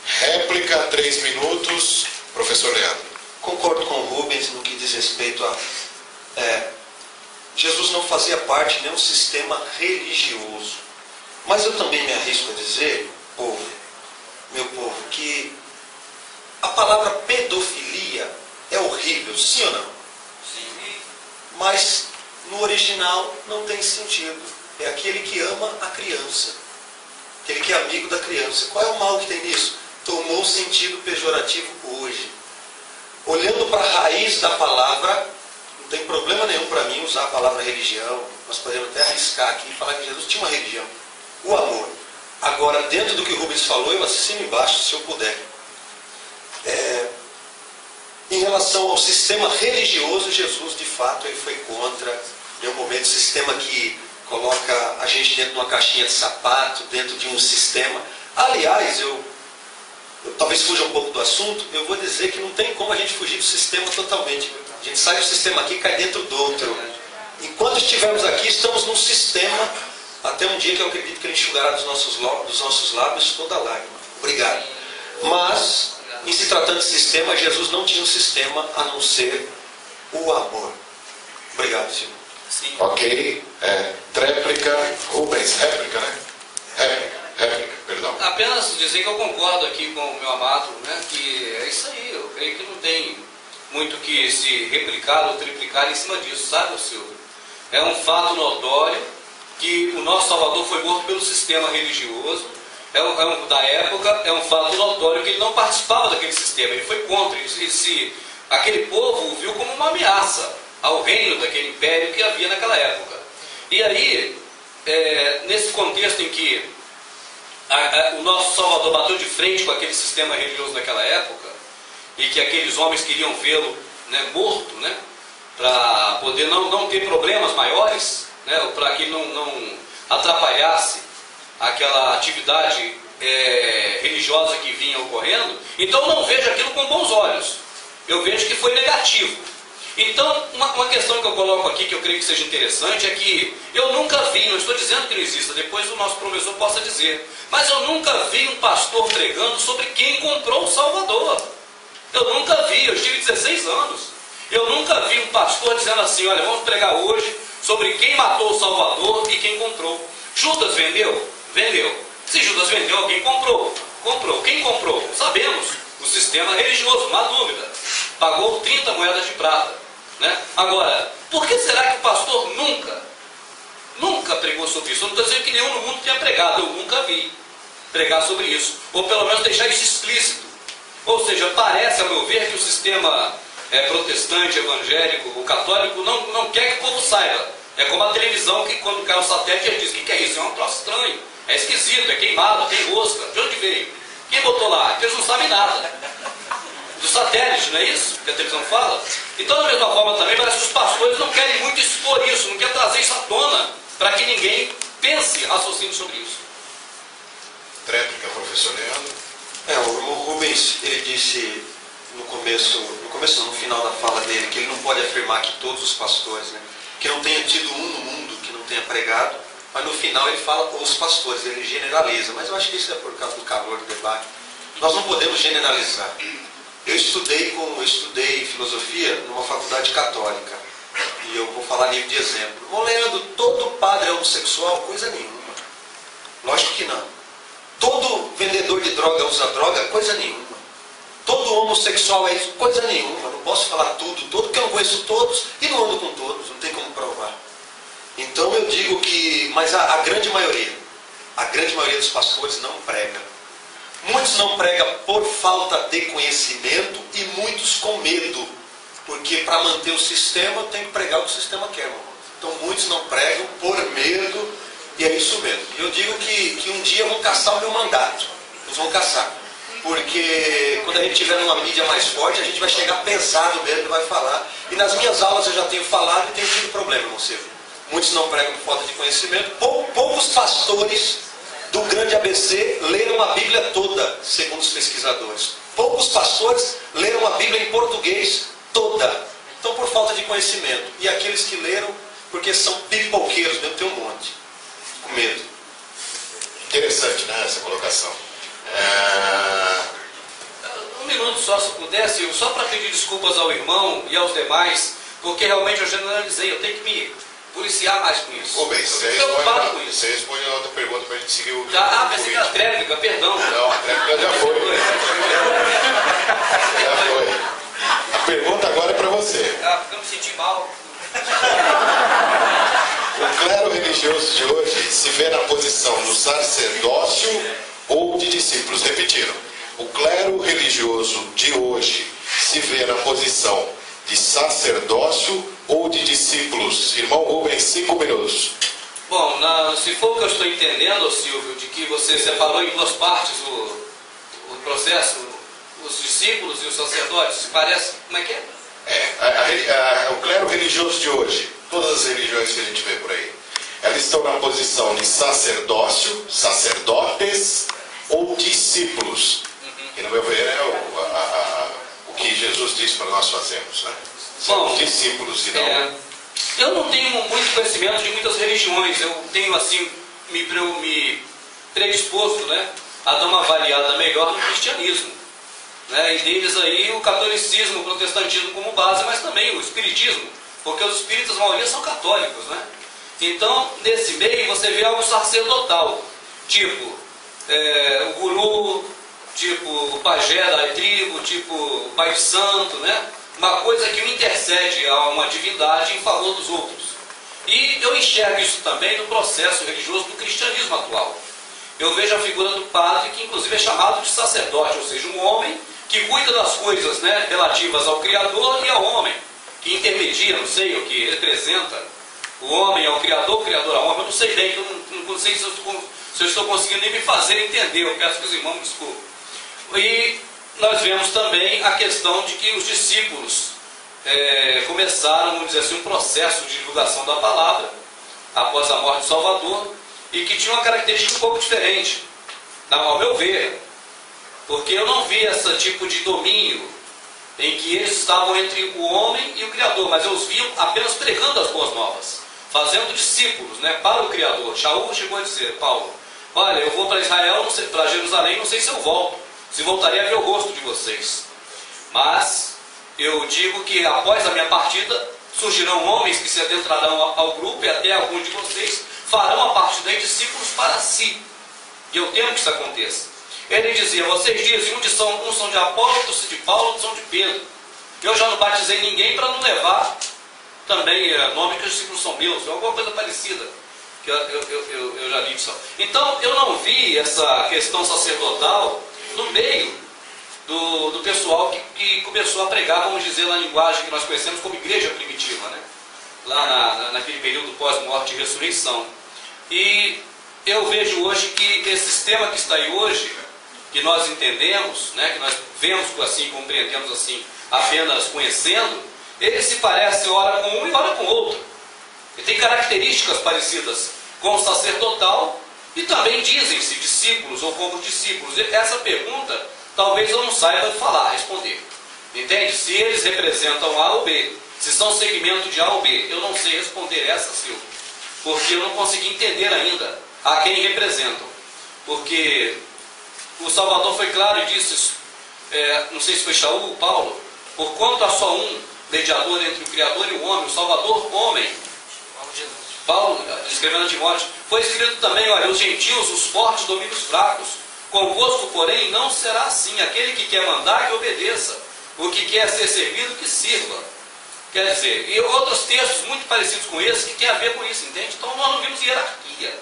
Réplica, 3 minutos. Professor Leandro. Concordo com o Rubens no que diz respeito a... Jesus não fazia parte de nenhum sistema religioso. Mas eu também me arrisco a dizer, meu povo, que a palavra pedofilia é horrível, sim ou não? Sim. Mas no original não tem sentido. É aquele que ama a criança, aquele que é amigo da criança. Qual é o mal que tem nisso? Tomou sentido pejorativo hoje. Olhando para a raiz da palavra, não tem problema nenhum para mim usar a palavra religião. Nós podemos até arriscar aqui e falar que Jesus tinha uma religião. O amor. Agora, dentro do que o Rubens falou, eu assino embaixo, se eu puder. Em relação ao sistema religioso, Jesus, de fato, ele foi contra. Em um momento, sistema que coloca a gente dentro de uma caixinha de sapato, dentro de um sistema. Aliás, eu talvez fuja um pouco do assunto, eu vou dizer que não tem como a gente fugir do sistema totalmente. A gente sai do sistema aqui e cai dentro do outro. Enquanto estivermos aqui, estamos num sistema, até um dia que eu acredito que ele enxugará dos nossos lábios toda lágrima. Obrigado. Mas, em se tratando de sistema, Jesus não tinha um sistema a não ser o amor. Obrigado, senhor. Sim. Ok. Tréplica. Rubens, réplica, né? Réplica, perdão. Apenas dizer que eu concordo aqui com o meu amado, né, que é isso aí. Eu creio que não tem muito que se replicar ou triplicar em cima disso, sabe, Silvio? É um fato notório que o nosso Salvador foi morto pelo sistema religioso. Da época, é um fato notório que ele não participava daquele sistema, ele foi contra. Aquele povo o viu como uma ameaça ao reino daquele império que havia naquela época. E aí, nesse contexto em que o nosso Salvador bateu de frente com aquele sistema religioso daquela época, e que aqueles homens queriam vê-lo, né, morto, né, para poder não ter problemas maiores, né, para que não atrapalhasse aquela atividade religiosa que vinha ocorrendo. Então eu não vejo aquilo com bons olhos, eu vejo que foi negativo. Então uma questão que eu coloco aqui, que eu creio que seja interessante, é que eu nunca vi, não estou dizendo que não exista, depois o nosso professor possa dizer, mas eu nunca vi um pastor pregando sobre quem comprou o Salvador. Eu nunca vi, eu tive 16 anos. Eu nunca vi um pastor dizendo assim, olha, vamos pregar hoje sobre quem matou o Salvador e quem comprou. Judas vendeu? Vendeu. Se Judas vendeu, alguém comprou. Comprou. Quem comprou? Sabemos. O sistema religioso, não há dúvida. Pagou 30 moedas de prata. Né? Agora, por que será que o pastor nunca pregou sobre isso? Eu não estou dizendo que nenhum no mundo tenha pregado, eu nunca vi pregar sobre isso. Ou pelo menos deixar isso explícito. Ou seja, parece, ao meu ver, que o sistema protestante, evangélico, o católico, não quer que o povo saiba. É como a televisão que quando cai o satélite ele diz, o que é isso? É um troço estranho, é esquisito, é queimado, tem mosca. De onde veio? Quem botou lá? Porque eles não sabem nada. Do satélite, não é isso que a televisão fala? Então, da mesma forma também, parece que os pastores não querem muito expor isso, não querem trazer isso à tona, para que ninguém pense, raciocine sobre isso. Tréplica, professor Leandro. O irmão Rubens, ele disse no final da fala dele, que ele não pode afirmar que todos os pastores, né, que não tenha tido um no mundo que não tenha pregado, mas no final ele fala os pastores, ele generaliza, mas eu acho que isso é por causa do calor do debate. Nós não podemos generalizar. Eu estudei filosofia numa faculdade católica, e eu vou falar livre de exemplo. Ô Leandro, todo padre é homossexual? Coisa nenhuma. Lógico que não. Todo vendedor de droga usa droga? Coisa nenhuma. Todo homossexual é isso? Coisa nenhuma. Não posso falar tudo, porque eu não conheço todos e não ando com todos, não tem como provar. Então eu digo que, mas a grande maioria dos pastores não prega. Muitos não pregam por falta de conhecimento e muitos com medo, porque para manter o sistema tem que pregar o que o sistema quer, irmão. Então muitos não pregam por medo. E é isso mesmo. Eu digo que um dia vão caçar o meu mandato. Eles vão caçar. Porque quando a gente tiver numa mídia mais forte, a gente vai chegar pesado mesmo e vai falar. E nas minhas aulas eu já tenho falado e tenho tido problema, não sei. Muitos não pregam por falta de conhecimento. Poucos pastores do grande ABC leram a Bíblia toda, segundo os pesquisadores. Poucos pastores leram a Bíblia em português toda. Então por falta de conhecimento. E aqueles que leram, porque são pipoqueiros mesmo, tem um monte. Com medo. Interessante, né, essa colocação. Um minuto só, se pudesse, só para pedir desculpas ao irmão e aos demais, porque realmente eu generalizei, eu tenho que me policiar mais com isso. Bem, você responde a outra pergunta para a gente seguir o... Pensei que era tréplica, perdão. Não, a tréplica já foi. Já foi. A pergunta agora é para você. Porque eu me senti mal. O clero religioso de hoje se vê na posição do sacerdócio ou de discípulos. Repetiram. O clero religioso de hoje se vê na posição de sacerdócio ou de discípulos. Irmão Rubens, 5 minutos. Bom, se for o que eu estou entendendo, Silvio, de que você separou em duas partes o processo, os discípulos e os sacerdotes, parece, como é que é? O clero religioso de hoje, todas as religiões que a gente vê por aí, elas estão na posição de sacerdócio, sacerdotes ou discípulos. Que no meu ver é o que Jesus disse para nós fazermos, né? Somos discípulos e não... Eu não tenho muito conhecimento de muitas religiões, eu tenho assim, me predisposto, né, a dar uma avaliada melhor no cristianismo. Né? E deles aí o catolicismo, o protestantismo como base, mas também o espiritismo, porque os espíritas, a maioria, são católicos. Né? Então, nesse meio, você vê algo sacerdotal, tipo o guru, tipo o pajé da tribo, tipo o pai santo, né? Uma coisa que intercede a uma divindade em favor dos outros. E eu enxergo isso também no processo religioso do cristianismo atual. Eu vejo a figura do padre, que inclusive é chamado de sacerdote, ou seja, um homem que cuida das coisas, né, relativas ao Criador e ao homem, que intermedia, não sei, o que representa o homem ao Criador, o Criador ao homem. Eu não sei bem, eu não sei se eu estou conseguindo nem me fazer entender, eu peço que os irmãos me desculpem. E nós vemos também a questão de que os discípulos começaram, vamos dizer assim, um processo de divulgação da palavra após a morte do Salvador, e que tinha uma característica um pouco diferente, ao meu ver, porque eu não vi esse tipo de domínio em que eles estavam entre o homem e o Criador, mas eu os vi apenas pregando as boas novas, fazendo discípulos, né, para o Criador. Shaul chegou a dizer, Paulo, olha, eu vou para Israel, para Jerusalém, não sei se eu volto, se voltarei a ver o rosto de vocês. Mas eu digo que após a minha partida surgirão homens que se adentrarão ao grupo, e até alguns de vocês farão a partir daí discípulos para si. E eu temo que isso aconteça. Ele dizia: vocês dizem, uns são de Apolo, outros de Paulo, outros são de Pedro. Eu já não batizei ninguém para não levar também nome que os discípulos são meus, alguma coisa parecida, que eu já li isso. Então eu não vi essa questão sacerdotal no meio do pessoal que começou a pregar, vamos dizer, na linguagem que nós conhecemos como igreja primitiva, né? Lá naquele período pós-morte e ressurreição. E eu vejo hoje que esse sistema que está aí hoje, que nós entendemos, né, que nós vemos assim, compreendemos assim, apenas conhecendo, ele se parece ora com um e ora com outro. Ele tem características parecidas com o sacerdotal e também dizem-se discípulos ou como discípulos. Essa pergunta talvez eu não saiba responder. Entende? Se eles representam A ou B, se são segmento de A ou B, eu não sei responder essa, Silvio, porque eu não consegui entender ainda a quem representam. Porque o Salvador foi claro e disse, não sei se foi Shaul ou Paulo, porquanto há só um mediador entre o Criador e o homem, o Salvador, homem. Paulo, escrevendo a Timóteo, foi escrito também, olha, os gentios, os fortes dominam os fracos. Convosco, porém, não será assim. Aquele que quer mandar, que obedeça. O que quer ser servido, que sirva. Quer dizer, e outros textos muito parecidos com esse, que tem a ver com isso, entende? Então nós não vimos hierarquia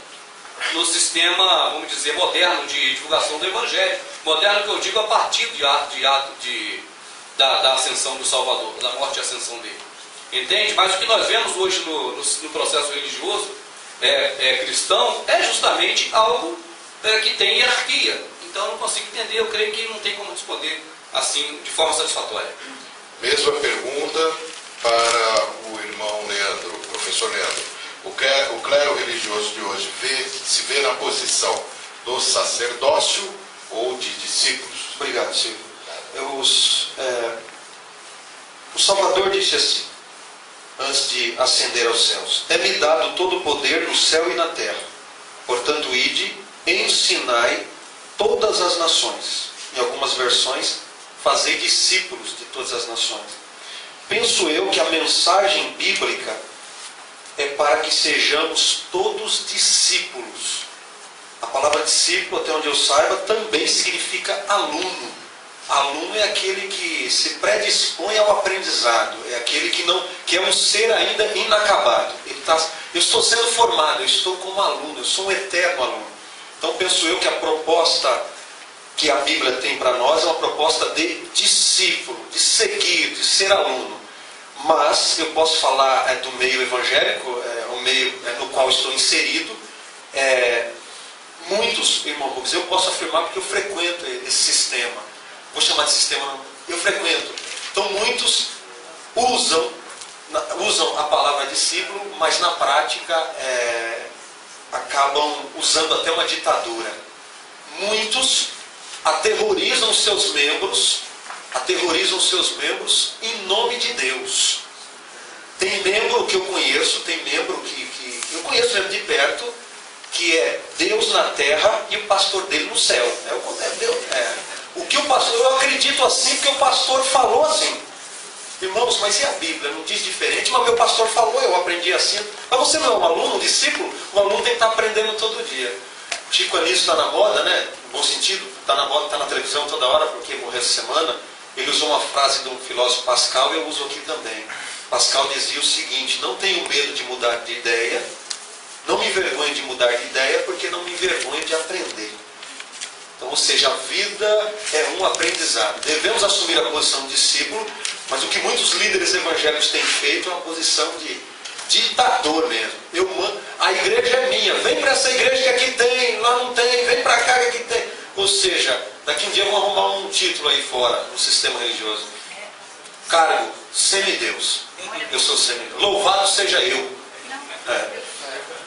no sistema, vamos dizer, moderno de divulgação do Evangelho. Moderno que eu digo a partir da ascensão do Salvador, da morte e ascensão dele. Entende? Mas o que nós vemos hoje no processo religioso cristão é justamente algo que tem hierarquia. Então eu não consigo entender, eu creio que não tem como responder assim de forma satisfatória. Mesma pergunta para o irmão Leandro, o professor Leandro. O clero religioso de hoje se vê na posição do sacerdócio ou de discípulos? Obrigado, Silvio. O Salvador disse assim, antes de ascender aos céus: é-me dado todo o poder no céu e na terra. Portanto, ide, ensinai todas as nações. Em algumas versões, fazei discípulos de todas as nações. Penso eu que a mensagem bíblica é para que sejamos todos discípulos. A palavra discípulo, até onde eu saiba, também significa aluno. Aluno é aquele que se predispõe ao aprendizado, é aquele que é um ser ainda inacabado. Eu estou sendo formado, eu estou como aluno, eu sou um eterno aluno. Então penso eu que a proposta que a Bíblia tem para nós é uma proposta de discípulo, de seguir, de ser aluno. Mas eu posso falar do meio evangélico, o meio no qual estou inserido. Muitos, irmão Rubens, eu posso afirmar porque eu frequento esse sistema. Vou chamar de sistema, não. Eu frequento. Então muitos usam a palavra discípulo, mas na prática acabam usando até uma ditadura. Muitos aterrorizam seus membros em nome de Deus. Tem membro que eu conheço, que eu conheço mesmo de perto, que é Deus na terra e o pastor dele no céu. O que o pastor, eu acredito assim porque o pastor falou assim. Irmãos, mas e a Bíblia? Não diz diferente, mas meu pastor falou, eu aprendi assim. Mas você não é um aluno, um discípulo? Um aluno tem que estar aprendendo todo dia. Chico Anísio está na moda, né? No bom sentido, está na moda, está na televisão toda hora, porque morreu essa semana. Ele usou uma frase do filósofo Pascal e eu uso aqui também. Pascal dizia o seguinte: não tenho medo de mudar de ideia, não me envergonho de mudar de ideia, porque não me envergonho de aprender. Então, ou seja, a vida é um aprendizado. Devemos assumir a posição de discípulo, mas o que muitos líderes evangélicos têm feito é uma posição de ditador mesmo. A igreja é minha, vem para essa igreja que aqui tem, lá não tem, vem para cá que aqui tem. Ou seja, daqui um dia vão arrumar um título aí fora, no sistema religioso. Cargo, semideus. Eu sou semideus. Louvado seja eu.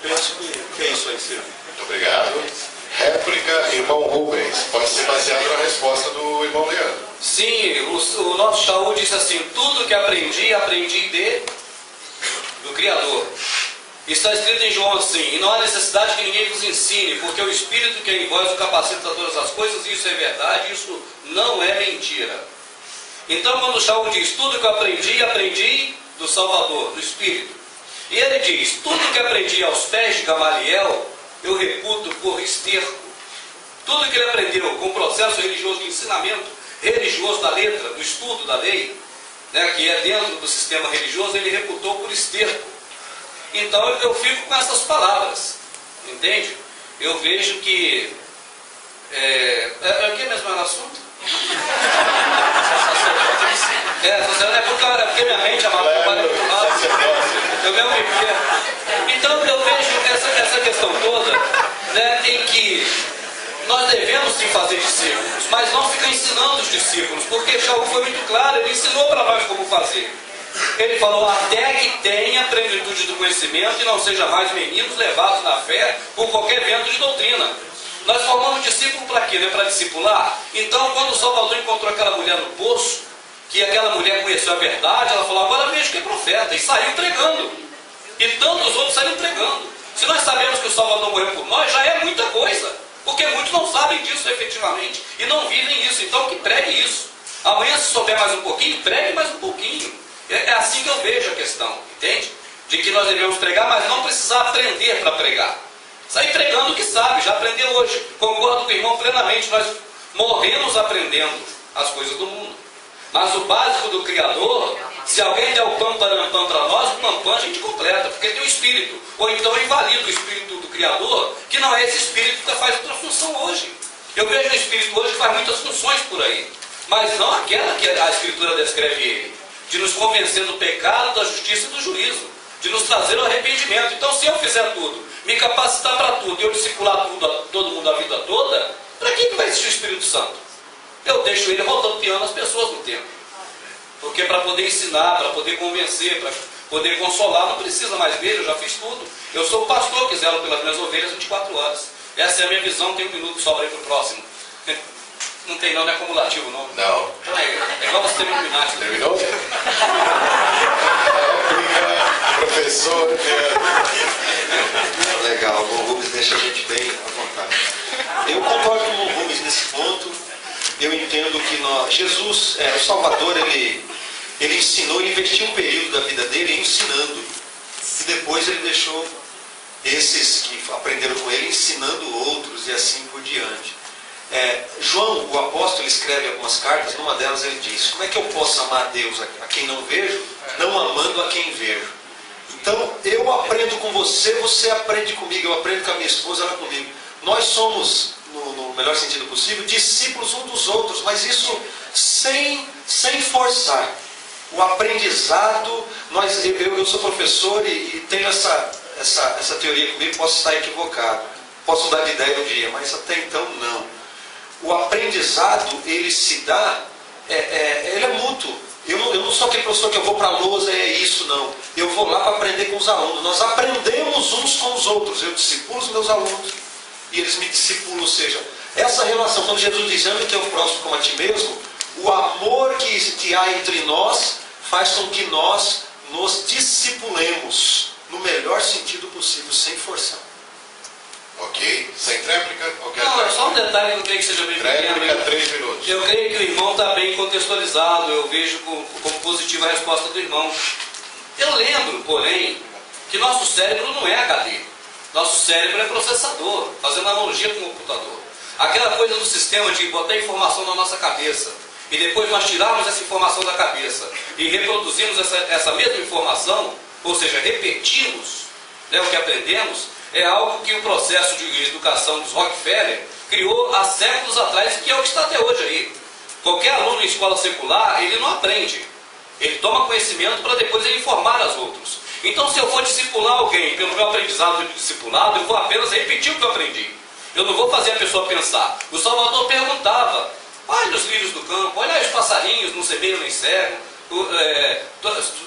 Penso que é isso aí, Silvio. Muito obrigado. Réplica, irmão Rubens. Pode ser baseado na resposta do irmão Leandro. Sim, o nosso Shaul disse assim: tudo que aprendi do Criador. Está escrito em João assim: e não há necessidade que ninguém vos ensine, porque o Espírito que é em vós o capacita a todas as coisas, e isso é verdade, isso não é mentira. Então, quando Shaul diz, tudo que eu aprendi do Salvador, do Espírito. E ele diz, tudo que aprendi aos pés de Gamaliel, eu reputo por esterco. Tudo que ele aprendeu com o processo religioso de ensinamento religioso da letra, do estudo da lei, né, que é dentro do sistema religioso, ele reputou por esterco. Então eu fico com essas palavras, entende? Eu vejo que... Aqui mesmo era o assunto? Porque minha mente trabalha muito rápido. Eu mesmo me perco. Então eu vejo essa questão toda, né, em que nós devemos sim fazer discípulos, mas não ficar ensinando os discípulos, porque Shaul foi muito claro, ele ensinou para nós como fazer. Ele falou, até que tenha plenitude do conhecimento e não seja mais meninos levados na fé por qualquer vento de doutrina. Nós formamos discípulo para quê? Né? Para discipular? Então, quando o Salvador encontrou aquela mulher no poço, que aquela mulher conheceu a verdade, ela falou, agora vejo que é profeta, e saiu pregando. E tantos outros saíram pregando. Se nós sabemos que o Salvador morreu por nós, já é muita coisa, porque muitos não sabem disso efetivamente, e não vivem isso, então que pregue isso. Amanhã, se souber mais um pouquinho, pregue mais um pouquinho. É assim que eu vejo a questão, entende? De que nós devemos pregar, mas não precisar aprender para pregar. Sair pregando o que sabe, já aprendeu hoje. Concordo com o irmão plenamente, nós morremos aprendendo as coisas do mundo. Mas o básico do Criador, se alguém der o pam para nós, o pam a gente completa, porque tem o Espírito. Ou então invalida o Espírito do Criador, que não é esse Espírito que faz outra função hoje. Eu vejo o Espírito hoje que faz muitas funções por aí, mas não aquela que a Escritura descreve ele, de nos convencer do pecado, da justiça e do juízo, de nos trazer ao arrependimento. Então, se eu fizer tudo, me capacitar para tudo, e eu discipular todo mundo a vida toda, para que vai existir o Espírito Santo? Eu deixo ele rodopiando as pessoas no tempo. Porque para poder ensinar, para poder convencer, para poder consolar, não precisa mais dele, eu já fiz tudo. Eu sou o pastor que zelo pelas minhas ovelhas 24 horas. Essa é a minha visão, tem um minuto, sobra aí para o próximo. Não tem não, não é acumulativo não. Não. Então é igual você terminar o Inácio. Terminou? Professor. Legal, o Rubens deixa a gente bem à vontade. Eu concordo com o Rubens nesse ponto. Eu entendo que Jesus, o Salvador, ele ensinou, ele investiu um período da vida dele ensinando. E depois ele deixou esses que aprenderam com ele ensinando outros e assim por diante. João, o apóstolo, escreve algumas cartas, numa delas ele diz, como é que eu posso amar a Deus a quem não vejo, não amando a quem vejo? Então, eu aprendo com você, você aprende comigo, eu aprendo com a minha esposa, ela comigo. Nós somos, no melhor sentido possível, discípulos um dos outros, mas isso sem forçar. O aprendizado, eu sou professor e tenho essa teoria comigo, posso estar equivocado, posso mudar de ideia um dia, mas até então não. O aprendizado, ele se dá, ele é mútuo. Eu não sou aquele professor que eu vou para a lousa, é isso, não. Eu vou lá para aprender com os alunos. Nós aprendemos uns com os outros. Eu discipulo os meus alunos e eles me discipulam. Ou seja, essa relação, quando Jesus diz, ame o teu próximo como a ti mesmo, o amor que há entre nós faz com que nós nos discipulemos no melhor sentido possível, sem forçar. Ok? Sem tréplica? Não, só um detalhe, não creio que seja bem pequeno. Tréplica, 3 minutos. Eu creio que o irmão está bem contextualizado, eu vejo como positiva a resposta do irmão. Eu lembro, porém, que nosso cérebro não é HD. Nosso cérebro é processador, fazendo analogia com o computador. Aquela coisa do sistema de botar informação na nossa cabeça, e depois nós tirarmos essa informação da cabeça, e reproduzirmos essa mesma informação, ou seja, repetirmos, né, o que aprendemos, é algo que o processo de educação dos Rockefeller criou há séculos atrás, que é o que está até hoje aí. Qualquer aluno em escola secular, ele não aprende. Ele toma conhecimento para depois ele informar aos outros. Então, se eu for discipular alguém pelo meu aprendizado de discipulado, eu vou apenas repetir o que eu aprendi. Eu não vou fazer a pessoa pensar. O Salvador perguntava, olha os lírios do campo, olha os passarinhos, não semeiam nem cegam,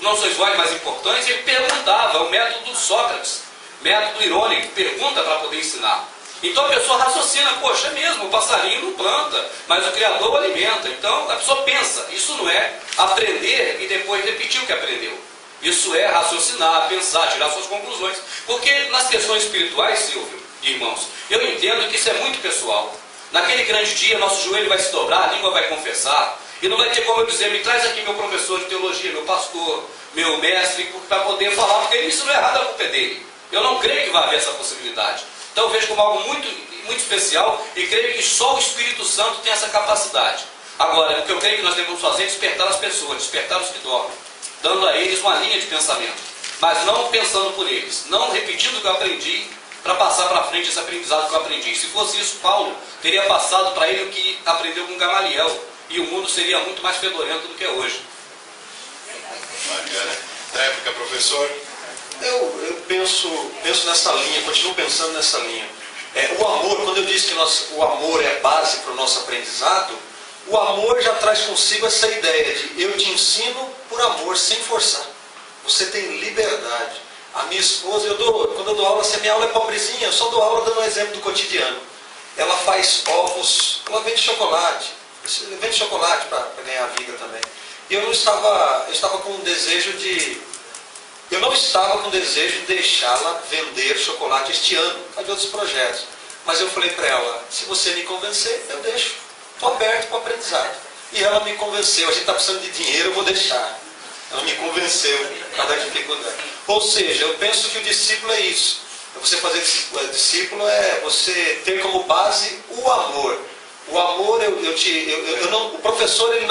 não sois vós mais importantes. Ele perguntava, o método do Sócrates. Método irônico, pergunta para poder ensinar. Então a pessoa raciocina, poxa, é mesmo, o passarinho não planta, mas o Criador o alimenta. Então a pessoa pensa, isso não é aprender e depois repetir o que aprendeu. Isso é raciocinar, pensar, tirar suas conclusões. Porque nas questões espirituais, Silvio e irmãos, eu entendo que isso é muito pessoal. Naquele grande dia, nosso joelho vai se dobrar, a língua vai confessar. E não vai ter como eu dizer, me traz aqui meu professor de teologia, meu pastor, meu mestre, para poder falar, porque ele ensinou errado, a culpa é dele. Eu não creio que vai haver essa possibilidade. Então eu vejo como algo muito, muito especial e creio que só o Espírito Santo tem essa capacidade. Agora, o que eu creio que nós devemos fazer é despertar as pessoas, despertar os que dormem, dando a eles uma linha de pensamento, mas não pensando por eles, não repetindo o que eu aprendi para passar para frente esse aprendizado que eu aprendi. Se fosse isso, Paulo teria passado para ele o que aprendeu com Gamaliel, e o mundo seria muito mais fedorento do que é hoje. Bacana. Réplica, professor? Eu penso nessa linha, continuo pensando nessa linha. O amor, quando eu disse que o amor é base para o nosso aprendizado, o amor já traz consigo essa ideia de eu te ensino por amor, sem forçar. Você tem liberdade. A minha esposa, quando eu dou aula, se a minha aula é pobrezinha, eu só dou aula dando um exemplo do cotidiano. Ela faz ovos, ela vende chocolate para ganhar a vida também. E eu estava com um desejo de... Eu não estava com desejo de deixá-la vender chocolate este ano, por causa de outros projetos. Mas eu falei para ela, se você me convencer, eu deixo. Estou aberto para o aprendizado. E ela me convenceu, a gente está precisando de dinheiro, eu vou deixar. Ela me convenceu por causa da dificuldade. Ou seja, eu penso que o discípulo é isso. Você fazer discípulo é você ter como base o amor. O amor, o professor ele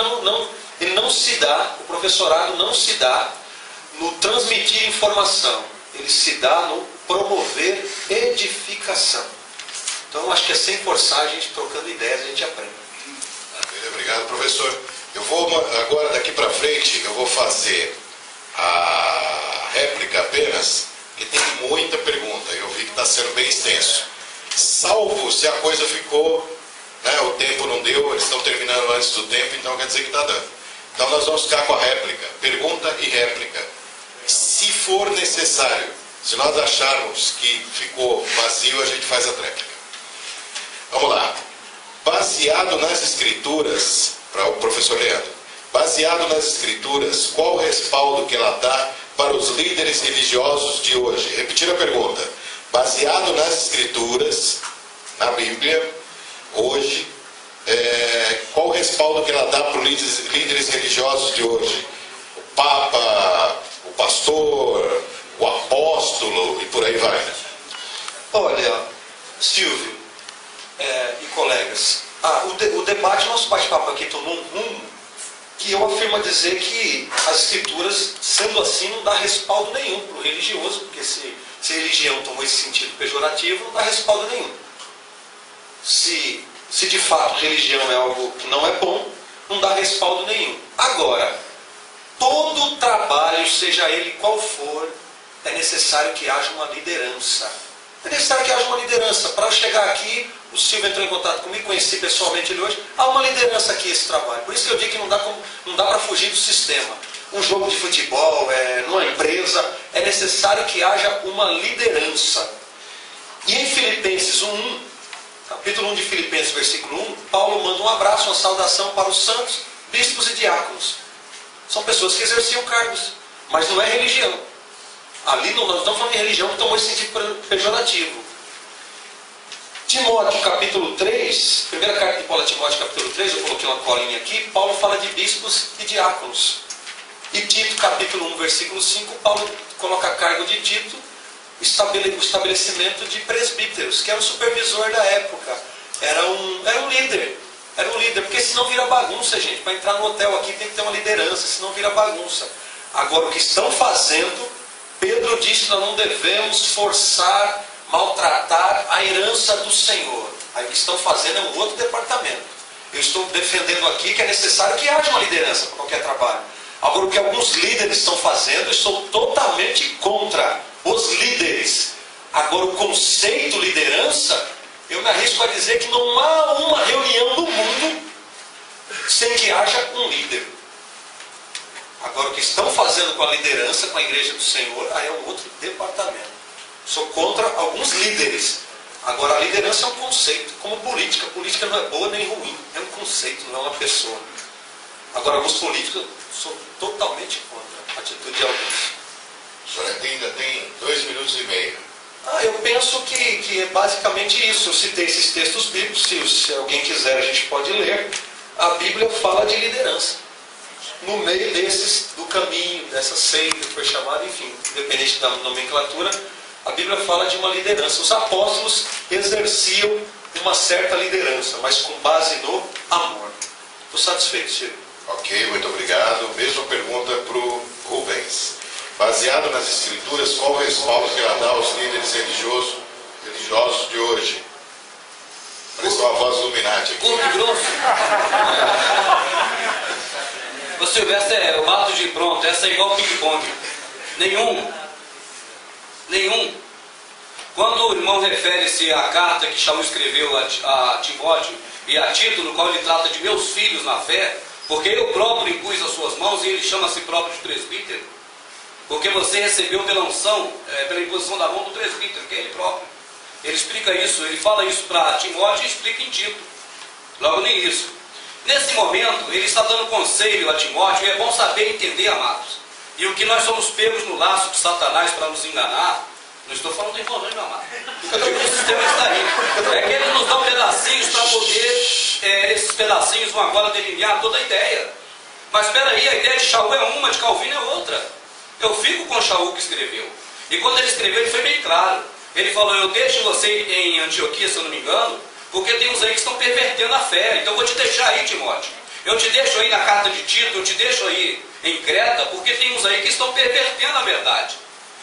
não se dá, o professorado não se dá no transmitir informação. Ele se dá no promover edificação. Então, acho que é sem forçar, a gente trocando ideias, a gente aprende. Obrigado, professor. Eu vou agora, daqui para frente, eu vou fazer a réplica apenas, que tem muita pergunta. Eu vi que está sendo bem extenso. Salvo se a coisa ficou, né, o tempo não deu, eles estão terminando antes do tempo, então quer dizer que está dando. Então nós vamos ficar com a réplica, pergunta e réplica. Se for necessário, se nós acharmos que ficou vazio, a gente faz a réplica. Vamos lá. Baseado nas escrituras, para o professor Leandro, baseado nas escrituras, qual o respaldo que ela dá para os líderes religiosos de hoje? Repetir a pergunta. Baseado nas escrituras, na Bíblia, hoje, qual o respaldo que ela dá para os líderes religiosos de hoje? O Papa, o pastor, o apóstolo e por aí vai. Olha, Silvio e colegas, o debate, nosso bate-papo aqui tomou um rumo que eu afirmo a dizer que as escrituras, sendo assim, não dá respaldo nenhum para o religioso, porque se religião tomou esse sentido pejorativo, não dá respaldo nenhum. Se de fato religião é algo que não é bom, não dá respaldo nenhum. Agora, todo trabalho, seja ele qual for, é necessário que haja uma liderança. É necessário que haja uma liderança. Para chegar aqui, o Silvio entrou em contato comigo, conheci pessoalmente ele hoje, há uma liderança aqui esse trabalho. Por isso que eu digo que não dá para fugir do sistema. Um jogo de futebol, numa empresa, é necessário que haja uma liderança. E em Filipenses 1, capítulo 1 de Filipenses, versículo 1, Paulo manda um abraço, uma saudação para os santos, bispos e diáconos. São pessoas que exerciam cargos, mas não é religião. Ali nós não estamos falando de religião que tomou esse sentido pejorativo. Timóteo, capítulo 3, primeira carta de Paulo a Timóteo, capítulo 3, eu coloquei uma colinha aqui, Paulo fala de bispos e diáconos. E Tito, capítulo 1, versículo 5, Paulo coloca a cargo de Tito o estabelecimento de presbíteros, que era o supervisor da época. Era um líder, porque senão vira bagunça, gente. Para entrar no hotel aqui tem que ter uma liderança, senão vira bagunça. Agora, o que estão fazendo, Pedro disse que nós não devemos forçar, maltratar a herança do Senhor. Aí o que estão fazendo é um outro departamento. Eu estou defendendo aqui que é necessário que haja uma liderança para qualquer trabalho. Agora, o que alguns líderes estão fazendo, eu sou totalmente contra os líderes. Agora, o conceito liderança, eu me arrisco a dizer que não há uma reunião no mundo sem que haja um líder. Agora, o que estão fazendo com a liderança, com a igreja do Senhor, aí é um outro departamento. Sou contra alguns líderes. Agora, a liderança é um conceito, como política. Política não é boa nem ruim, é um conceito, não é uma pessoa. Agora, alguns políticos, eu sou totalmente contra a atitude de alguns. O senhor ainda tem 2 minutos e meio. Eu penso que é basicamente isso. Eu citei esses textos bíblicos, se alguém quiser a gente pode ler. a Bíblia fala de liderança. No meio do caminho, dessa seita que foi chamada, enfim, independente da nomenclatura, a Bíblia fala de uma liderança. Os apóstolos exerciam uma certa liderança, mas com base no amor. Estou satisfeito, Ciro. Ok, muito obrigado. Mesma pergunta para o Rubens. Baseado nas Escrituras, qual o respaldo que ela dá aos líderes religiosos de hoje? Pareceu uma voz Illuminati aqui. Curto e grosso. O Silvestre é o mato de pronto, essa é igual ping-pong. Nenhum. Quando o irmão refere-se à carta que Shaul escreveu a Timóteo e a Tito, no qual ele trata de meus filhos na fé, porque eu próprio impus as suas mãos e ele chama a si próprio de presbítero, porque você recebeu pela unção, pela imposição da mão do presbítero, que é ele próprio. Ele explica isso, ele fala isso para Timóteo e explica em Tito, logo no início. Nesse momento, ele está dando conselho a Timóteo, e é bom saber e entender, amados. E o que nós somos pegos no laço de Satanás para nos enganar, não estou falando do irmão, não, meu amado. Eu digo que o sistema está aí. É que ele nos dá pedacinhos para poder, esses pedacinhos vão agora delinear toda a ideia. Mas espera aí, a ideia de Shaul é uma, de Calvino é outra. Eu fico com Shaul que escreveu. E quando ele escreveu, ele foi bem claro. Ele falou, eu deixo você em Antioquia, se eu não me engano, porque tem uns aí que estão pervertendo a fé. Então eu vou te deixar aí, Timóteo. Eu te deixo aí na carta de Tito, eu te deixo aí em Creta, porque tem uns aí que estão pervertendo a verdade.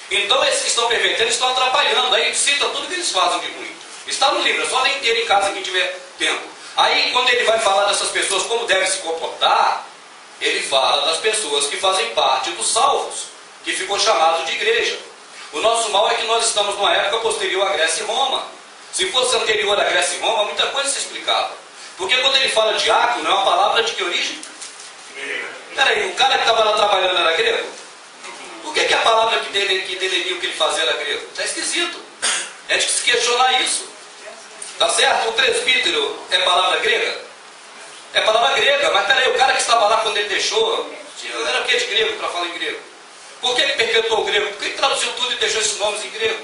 Então esses que estão pervertendo estão atrapalhando. Aí cita tudo que eles fazem de ruim. Está no livro, é só ler inteiro em casa quem tiver tempo. Aí quando ele vai falar dessas pessoas como devem se comportar, ele fala das pessoas que fazem parte dos salvos, que ficou chamado de igreja. O nosso mal é que nós estamos numa época posterior à Grécia e Roma. Se fosse anterior à Grécia e Roma, muita coisa se explicava. Porque quando ele fala diácono, é uma palavra de que origem? Peraí, o cara que estava lá trabalhando era grego? Por que a palavra que delineia o que ele fazia era grego? Está esquisito. É de se questionar isso. Tá certo? O presbítero é palavra grega? É palavra grega, mas peraí, o cara que estava lá quando ele deixou, era o que de grego para falar em grego? Por que ele perpetuou o grego? Porque ele traduziu tudo e deixou esses nomes em grego.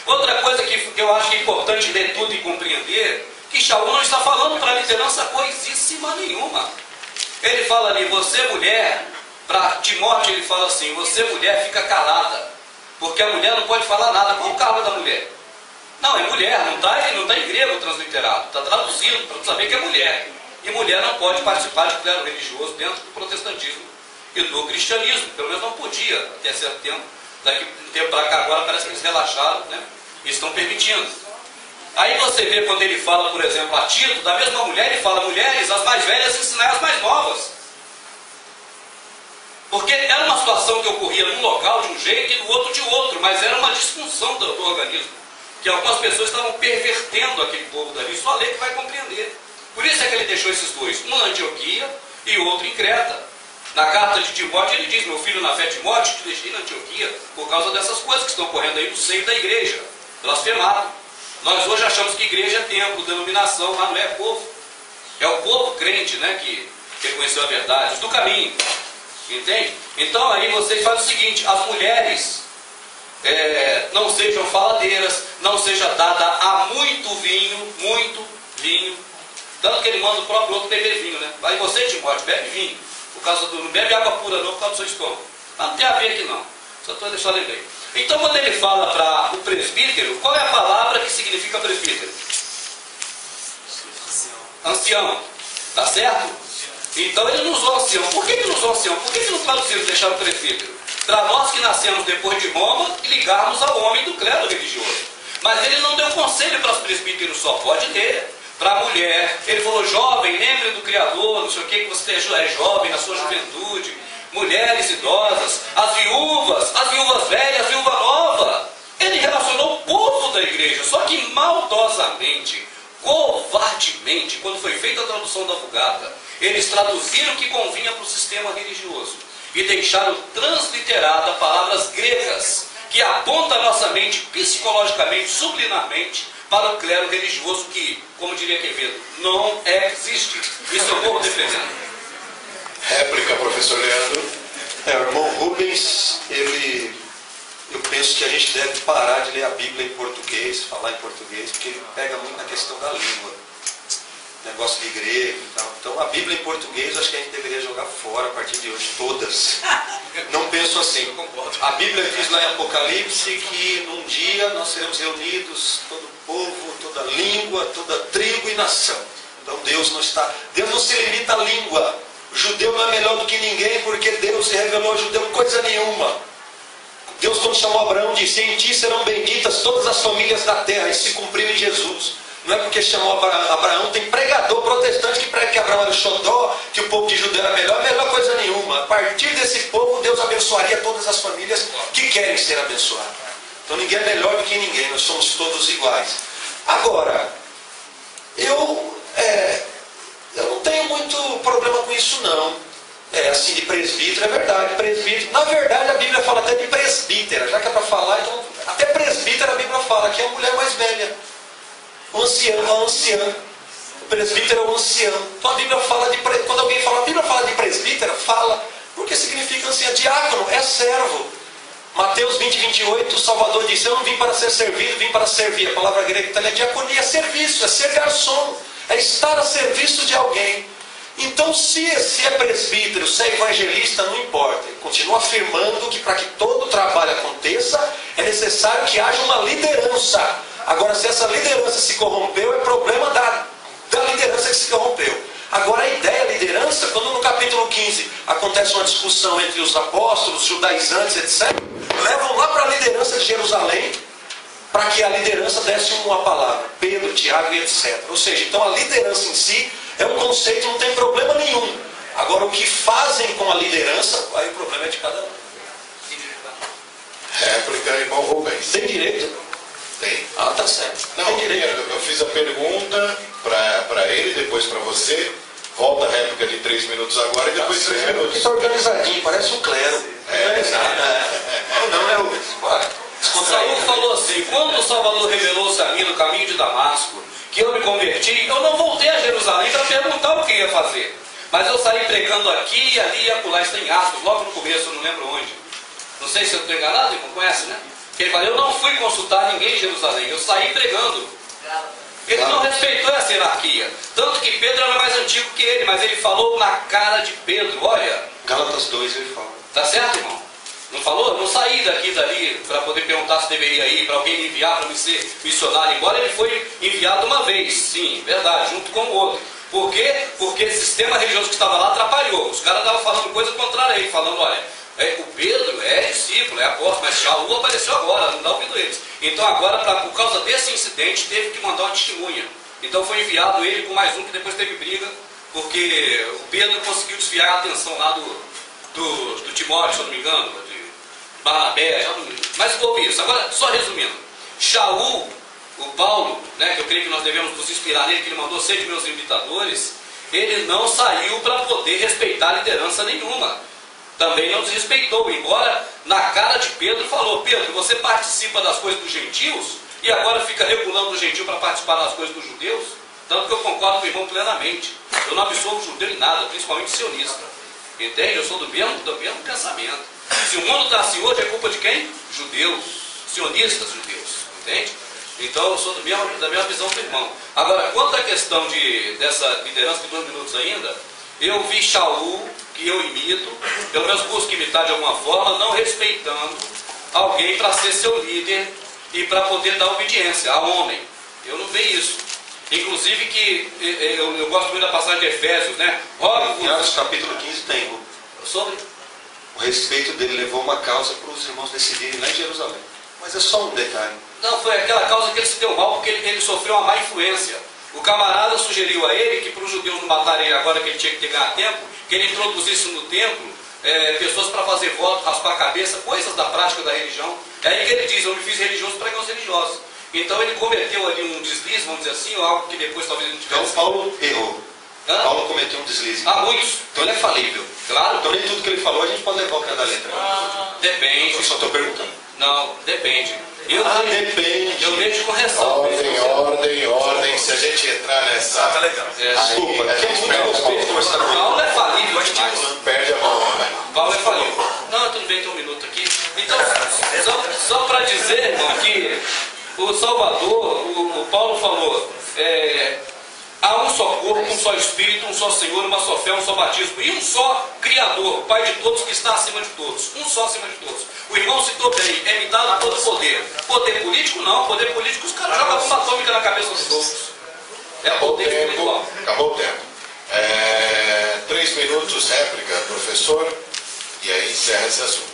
Outra coisa que eu acho que é importante ler tudo e compreender, que Shaul não está falando para a liderança coisíssima nenhuma. Ele fala ali, você mulher, para Timóteo ele fala assim, você mulher fica calada, porque a mulher não pode falar nada. Qual o cargo da mulher? Não, é mulher, não está em grego transliterado, está traduzido para saber que é mulher. E mulher não pode participar de clero religioso dentro do protestantismo e do cristianismo, pelo menos não podia até certo tempo. Daqui um tempo para cá agora parece que eles relaxaram, né? E estão permitindo. Aí você vê quando ele fala, por exemplo, a Tito, da mesma mulher, ele fala, mulheres, as mais velhas ensinai as mais novas. Porque era uma situação que ocorria num local de um jeito e no outro de outro, mas era uma disfunção do organismo. Que algumas pessoas estavam pervertendo aquele povo dali, só ler que vai compreender. Por isso é que ele deixou esses dois, um na Antioquia e outro em Creta. Na carta de Timóteo ele diz, meu filho na fé Timóteo, te deixei na Antioquia por causa dessas coisas que estão ocorrendo aí no seio da igreja. Blasfemado. Nós hoje achamos que igreja é templo, denominação, mas não é povo. É o povo crente, né, que reconheceu a verdade, do caminho. Entende? Então aí vocês fazem o seguinte, as mulheres não sejam faladeiras, não seja dada a muito vinho, tanto que ele manda o próprio outro beber vinho, né? Aí você, Timóteo, bebe vinho, por causa do, não bebe água pura não, por causa do seu estômago. Mas não tem a ver aqui não, só lembrei. Então quando ele fala para o presbítero, qual é a palavra que significa presbítero? Ancião, tá certo? Então ele não usou ancião. Por que ele não usou ancião? Por que não traduziram, deixaram presbítero? Para nós que nascemos depois de Roma, ligarmos ao homem do clero religioso. Mas ele não deu conselho para os presbíteros só, pode ter. Para a mulher, ele falou, jovem, lembre do Criador, não sei o que você é jovem na sua juventude. Mulheres idosas, as viúvas velhas, a viúva nova. Ele relacionou o povo da igreja, só que maldosamente, covardemente, quando foi feita a tradução da Vulgata, eles traduziram o que convinha para o sistema religioso e deixaram transliterada palavras gregas que apontam a nossa mente psicologicamente, subliminarmente, para o clero religioso que, como diria Quevedo, não existe. Isso eu vou defendendo. Réplica, professor Leandro. O irmão Rubens, eu penso que a gente deve parar de ler a Bíblia em português, falar em português, porque ele pega muito na questão da língua. negócio de grego e tal. Então a Bíblia em português acho que a gente deveria jogar fora a partir de hoje, todas. Não penso assim. A Bíblia diz lá em Apocalipse que num dia nós seremos reunidos, todo povo, toda língua, toda tribo e nação. Então Deus não se limita à língua. O judeu não é melhor do que ninguém, porque Deus se revelou ao judeu coisa nenhuma. Deus, quando chamou Abraão, disse: em ti serão benditas todas as famílias da terra. Isso se cumpriu em Jesus. Não é porque chamou Abraão, tem pregador protestante que prega que Abraão era o xodó, que o povo de Judá era melhor coisa nenhuma. A partir desse povo, Deus abençoaria todas as famílias que querem ser abençoadas. Então ninguém é melhor do que ninguém, nós somos todos iguais. Agora, eu não tenho muito problema com isso não. Assim, de presbítero, é verdade, presbítero. Na verdade, a Bíblia fala até de presbítera, já que é para falar, então, até presbítera a Bíblia fala, que é a mulher mais velha. O ancião, a anciã. O presbítero é o ancião. Então a Bíblia fala quando alguém fala, a Bíblia fala de presbítera, fala, porque significa anciã. Diácono é servo. Mateus 20, 28, o Salvador disse: eu não vim para ser servido, vim para servir. A palavra grega que está ali é diaconia, é serviço, é ser garçom, é estar a serviço de alguém. Então, se é presbítero, se é evangelista, não importa. Ele continua afirmando que para que todo o trabalho aconteça, é necessário que haja uma liderança. Agora, se essa liderança se corrompeu, é problema da liderança que se corrompeu. Agora, a ideia, a liderança, quando no capítulo 15 acontece uma discussão entre os apóstolos, judaizantes, etc., levam lá para a liderança de Jerusalém, para que a liderança desse uma palavra, Pedro, Tiago e etc. Ou seja, então a liderança em si é um conceito, não tem problema nenhum. Agora, o que fazem com a liderança, aí o problema é de cada um. Réplica, irmão Rubens. Tem direito? Tem. Ah, tá certo. Não, tem direito. eu fiz a pergunta para ele, depois para você. Volta a réplica de 3 minutos agora e depois 3 minutos. Está organizadinho, parece um clero. Não é o... Saul falou assim: quando o Salvador revelou-se a mim no caminho de Damasco, que eu me converti, eu não voltei a Jerusalém para perguntar o que ia fazer. Mas eu saí pregando aqui, ali e acolá. Está em Atos, logo no começo, eu não lembro onde. Não sei se eu estou enganado, não conhece, né? Que ele fala: eu não fui consultar ninguém em Jerusalém, eu saí pregando. Ele não respeitou essa hierarquia. Tanto que Pedro era mais antigo que ele, mas ele falou na cara de Pedro: olha. Gálatas 2 ele fala. Tá certo, irmão? Não falou? Eu não saí daqui e dali para poder perguntar se deveria ir, para alguém me enviar para me ser missionário. Embora ele foi enviado uma vez, sim, verdade, junto com o outro. Por quê? Porque esse sistema religioso que estava lá atrapalhou. Os caras estavam falando coisa contrária a ele, falando: olha, o Pedro é discípulo, é apóstolo, mas Saul apareceu agora, não dá ouvido eles. Então agora, por causa desse incidente, teve que mandar uma testemunha. Então foi enviado ele com mais um, que depois teve briga, porque o Pedro conseguiu desviar a atenção lá do Timóteo, se eu não me engano, de Barnabé, mas houve isso. Agora, só resumindo, Saul, o Paulo, né, que eu creio que nós devemos nos inspirar nele, que ele mandou ser de meus imitadores, ele não saiu para poder respeitar liderança nenhuma. Também não desrespeitou, embora na cara de Pedro falou: Pedro, você participa das coisas dos gentios e agora fica regulando o gentio para participar das coisas dos judeus? Tanto que eu concordo com o irmão plenamente. Eu não absolvo judeu em nada, principalmente sionista. Entende? Eu sou do mesmo pensamento. Se o mundo está assim hoje, é culpa de quem? Judeus, sionistas judeus. Entende? Então eu sou da mesma visão do irmão. Agora, quanto à questão dessa liderança de 2 minutos ainda, eu vi Saul, que eu imito, pelo menos busco imitar de alguma forma, não respeitando alguém para ser seu líder e para poder dar obediência a homem. Eu não vejo isso. Inclusive que eu gosto muito da passagem de Efésios, né? Em Atos capítulo 15 tem sobre o respeito dele levou uma causa para os irmãos decidirem lá em Jerusalém. Mas é só um detalhe. Não, foi aquela causa que ele se deu mal porque ele sofreu uma má influência. O camarada sugeriu a ele que para os judeus não matarem ele agora, que ele tinha que ganhar tempo, que ele introduzisse no templo pessoas para fazer voto, raspar a cabeça, coisas da prática da religião. É aí que ele diz: eu me fiz religioso para os religiosos. Então ele cometeu ali um deslize, vamos dizer assim, ou algo que depois talvez ele não tivesse. Então Paulo errou. Paulo cometeu um deslize. Muitos. Então ele é falível. Claro. Então nem tudo que ele falou a gente pode levar ao pé da letra. Depende. Eu só estou perguntando. Não, depende. Depende. Eu vejo com ressalva. Ordem. Se a gente entrar nessa... Tá legal. Desculpa, que é muito respeito conversar com Paulo é falível demais. Perde a mão, né? Paulo é falível. Não, tudo bem, tem um minuto aqui. Então, só para dizer, irmão, que o Salvador, o Paulo falou, Há um só corpo, um só Espírito, um só Senhor, uma só fé, um só batismo e um só Criador, Pai de todos, que está acima de todos. Um só acima de todos. O irmão citou bem, é me dado todo poder. Poder político não, poder político os caras jogam bomba atômica na cabeça dos outros. É poder espiritual. Acabou o tempo. 3 minutos, réplica, professor, e aí encerra esse assunto.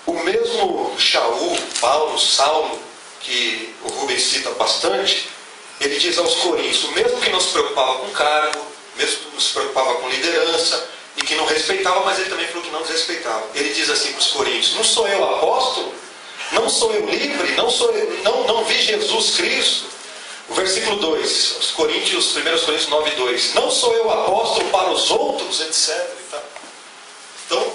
O mesmo Shaul, Paulo, Saulo, que o Rubens cita bastante, ele diz aos Coríntios, o mesmo que não se preocupava com cargo, mesmo que não se preocupava com liderança, e que não respeitava, mas ele também falou que não desrespeitava. Ele diz assim para os Coríntios, não sou eu apóstolo? Não sou eu livre? Não vi Jesus Cristo? O versículo 2, os Coríntios, 1 Coríntios 9, 2. Não sou eu apóstolo para os outros, etc. Então,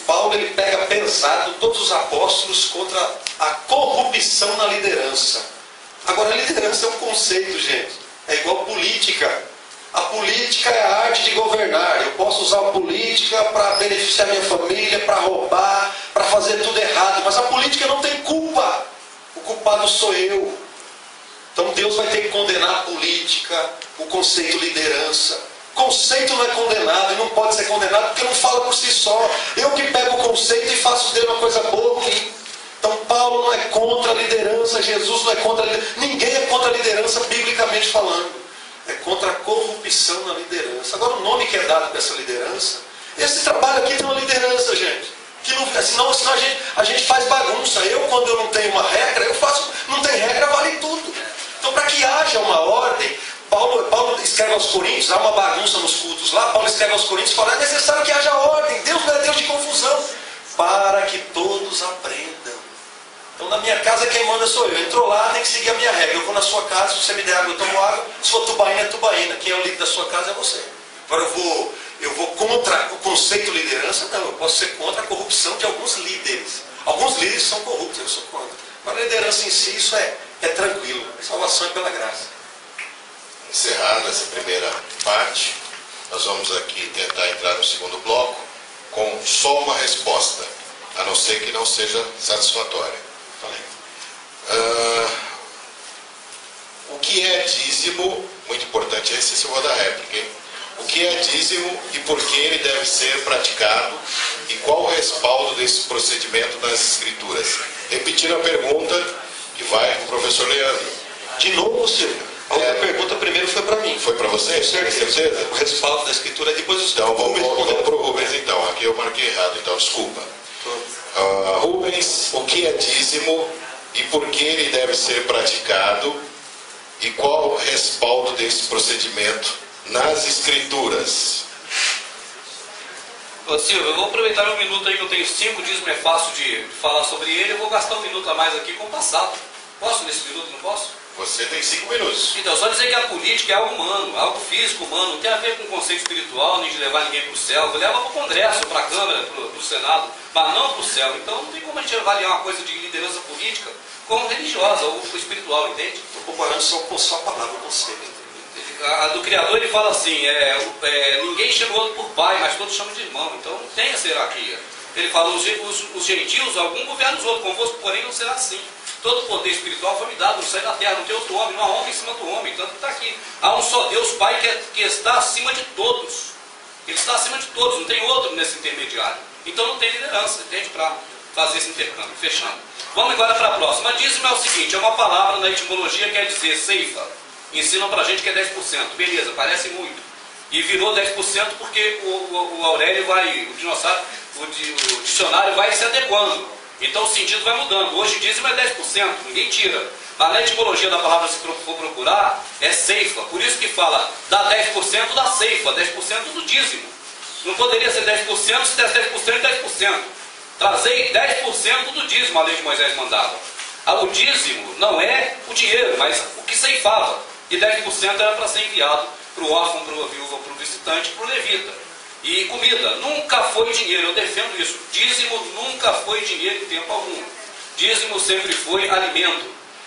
Paulo pega pesado todos os apóstolos contra a corrupção na liderança. Agora, a liderança é um conceito, gente. É igual política. A política é a arte de governar. Eu posso usar a política para beneficiar minha família, para roubar, para fazer tudo errado. Mas a política não tem culpa. O culpado sou eu. Então Deus vai ter que condenar a política, o conceito liderança. O conceito não é condenado e não pode ser condenado porque não fala por si só. Eu que pego o conceito e faço dele uma coisa boa ou ruim. Então Paulo não é contra a liderança, Jesus não é contra a liderança. Ninguém é contra a liderança biblicamente falando. É contra a corrupção na liderança. Agora o nome que é dado para essa liderança, esse trabalho aqui tem uma liderança, gente. Que não, senão a gente faz bagunça. Quando eu não tenho uma regra, eu faço, não tem regra, vale tudo. Então para que haja uma ordem, Paulo escreve aos Coríntios, há uma bagunça nos cultos lá, Paulo escreve aos Coríntios e fala, é necessário que haja ordem, Deus não é Deus de confusão, para que todos aprendam. Então na minha casa quem manda sou eu, entrou lá, tem que seguir a minha regra, eu vou na sua casa, se você me der água eu tomo água, se for tubaína é tubaína, quem é o líder da sua casa é você. Agora eu vou contra o conceito de liderança, não, eu posso ser contra a corrupção de alguns líderes. Alguns líderes são corruptos, eu sou contra. Agora a liderança em si, isso é tranquilo, a salvação é pela graça. Encerrada essa primeira parte, nós vamos aqui tentar entrar no segundo bloco com só uma resposta, a não ser que não seja satisfatória. O que é dízimo? Muito importante, esse eu vou dar réplica, hein? O que é dízimo e por que ele deve ser praticado e qual o respaldo desse procedimento nas Escrituras? Repetindo a pergunta que vai para o professor Leandro. De novo, Silvio? A outra pergunta primeiro foi para mim. Foi para você? Com certeza. O respaldo da Escritura, depois os então vamos para o Rubens então. Aqui eu marquei errado, então desculpa. Rubens, o que é dízimo e por que ele deve ser praticado e qual o respaldo desse procedimento nas Escrituras? Ô Silvio, eu vou aproveitar um minuto aí que eu tenho 5, dízimo é fácil de falar sobre ele, eu vou gastar um minuto a mais aqui com o passado. Posso nesse minuto, não posso? Você tem 5 minutos. Então, só dizer que a política é algo humano, algo físico humano, não tem a ver com o conceito espiritual, nem de levar ninguém para o céu. Leva para o Congresso, para a Câmara, para o Senado, mas não para o céu. Então não tem como a gente avaliar uma coisa de liderança política como religiosa ou espiritual, entende? Estou comparando só a palavra, o conceito. A do Criador ele fala assim, ninguém chama o outro por pai, mas todos chamam de irmão, então não tem essa hierarquia. Ele fala, os gentios, algum governa os outros, convosco, porém não será assim. Todo o poder espiritual foi me dado no céu e na terra, não tem outro homem, não há homem em cima do homem, tanto que está aqui. Há um só Deus, Pai, que está acima de todos. Ele está acima de todos, não tem outro nesse intermediário. Então não tem liderança, entende? Para fazer esse intercâmbio, fechando. Vamos agora para a próxima. Dízimo é o seguinte, é uma palavra na etimologia que quer dizer ceifa. Ensinam para a gente que é 10%. Beleza, parece muito. E virou 10% porque o Aurélio o dicionário vai se adequando. Então o sentido vai mudando. Hoje dízimo é 10%, ninguém tira. Mas na etimologia da palavra, se for procurar, é ceifa. Por isso que fala, dá 10% da ceifa, 10% do dízimo. Não poderia ser 10% se desse 10% e 10%. Trazei 10% do dízimo, a lei de Moisés mandava. O dízimo não é o dinheiro, mas o que ceifava. E 10% era para ser enviado para o órfão, para a viúva, para o visitante, para o levita. E comida, nunca foi dinheiro, eu defendo isso. Dízimo nunca foi dinheiro em tempo algum. Dízimo sempre foi alimento.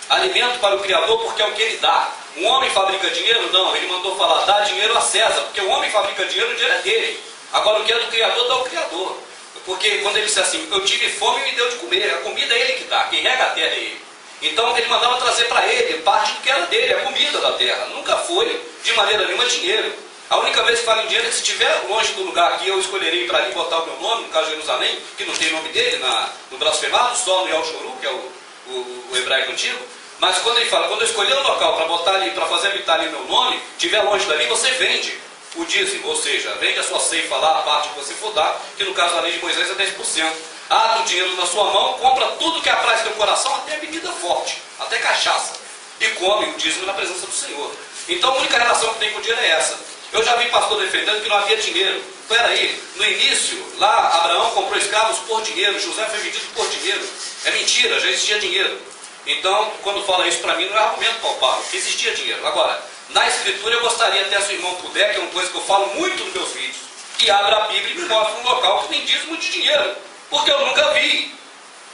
Alimento para o Criador porque é o que ele dá. Um homem fabrica dinheiro? Não, ele mandou falar, dá dinheiro a César, porque o homem fabrica dinheiro, o dinheiro é dele. Agora o que é do Criador, dá ao Criador. Porque quando ele disse assim, eu tive fome e me deu de comer, a comida é ele que dá, quem rega a terra é ele. Então ele mandava trazer para ele parte do que era dele, a comida da terra. Nunca foi, de maneira nenhuma, dinheiro. A única vez que fala em dinheiro é que se estiver longe do lugar que eu escolherei para ali botar o meu nome, no caso de Jerusalém, que não tem o nome dele no blasfemado, só no Yalchoru, que é o hebraico antigo. Mas quando ele fala, quando eu escolher um local para botar ali, para fazer habitar ali o meu nome, estiver longe dali, você vende o dízimo, ou seja, vende a sua ceifa lá, a parte que você for dar, que no caso da lei de Moisés é 10%. Ata o dinheiro na sua mão, compra tudo que apraz teu coração, até bebida forte, até cachaça, e come o dízimo na presença do Senhor. Então a única relação que tem com o dinheiro é essa. Eu já vi pastor defendendo que não havia dinheiro. Peraí, no início, lá Abraão comprou escravos por dinheiro, José foi vendido por dinheiro. É mentira, já existia dinheiro. Então, quando fala isso para mim, não é argumento palpável, que existia dinheiro. Agora, na Escritura eu gostaria, até se o irmão puder, que é uma coisa que eu falo muito nos meus vídeos, que abra a Bíblia e me mostre um local que tem dízimo de dinheiro, porque eu nunca vi.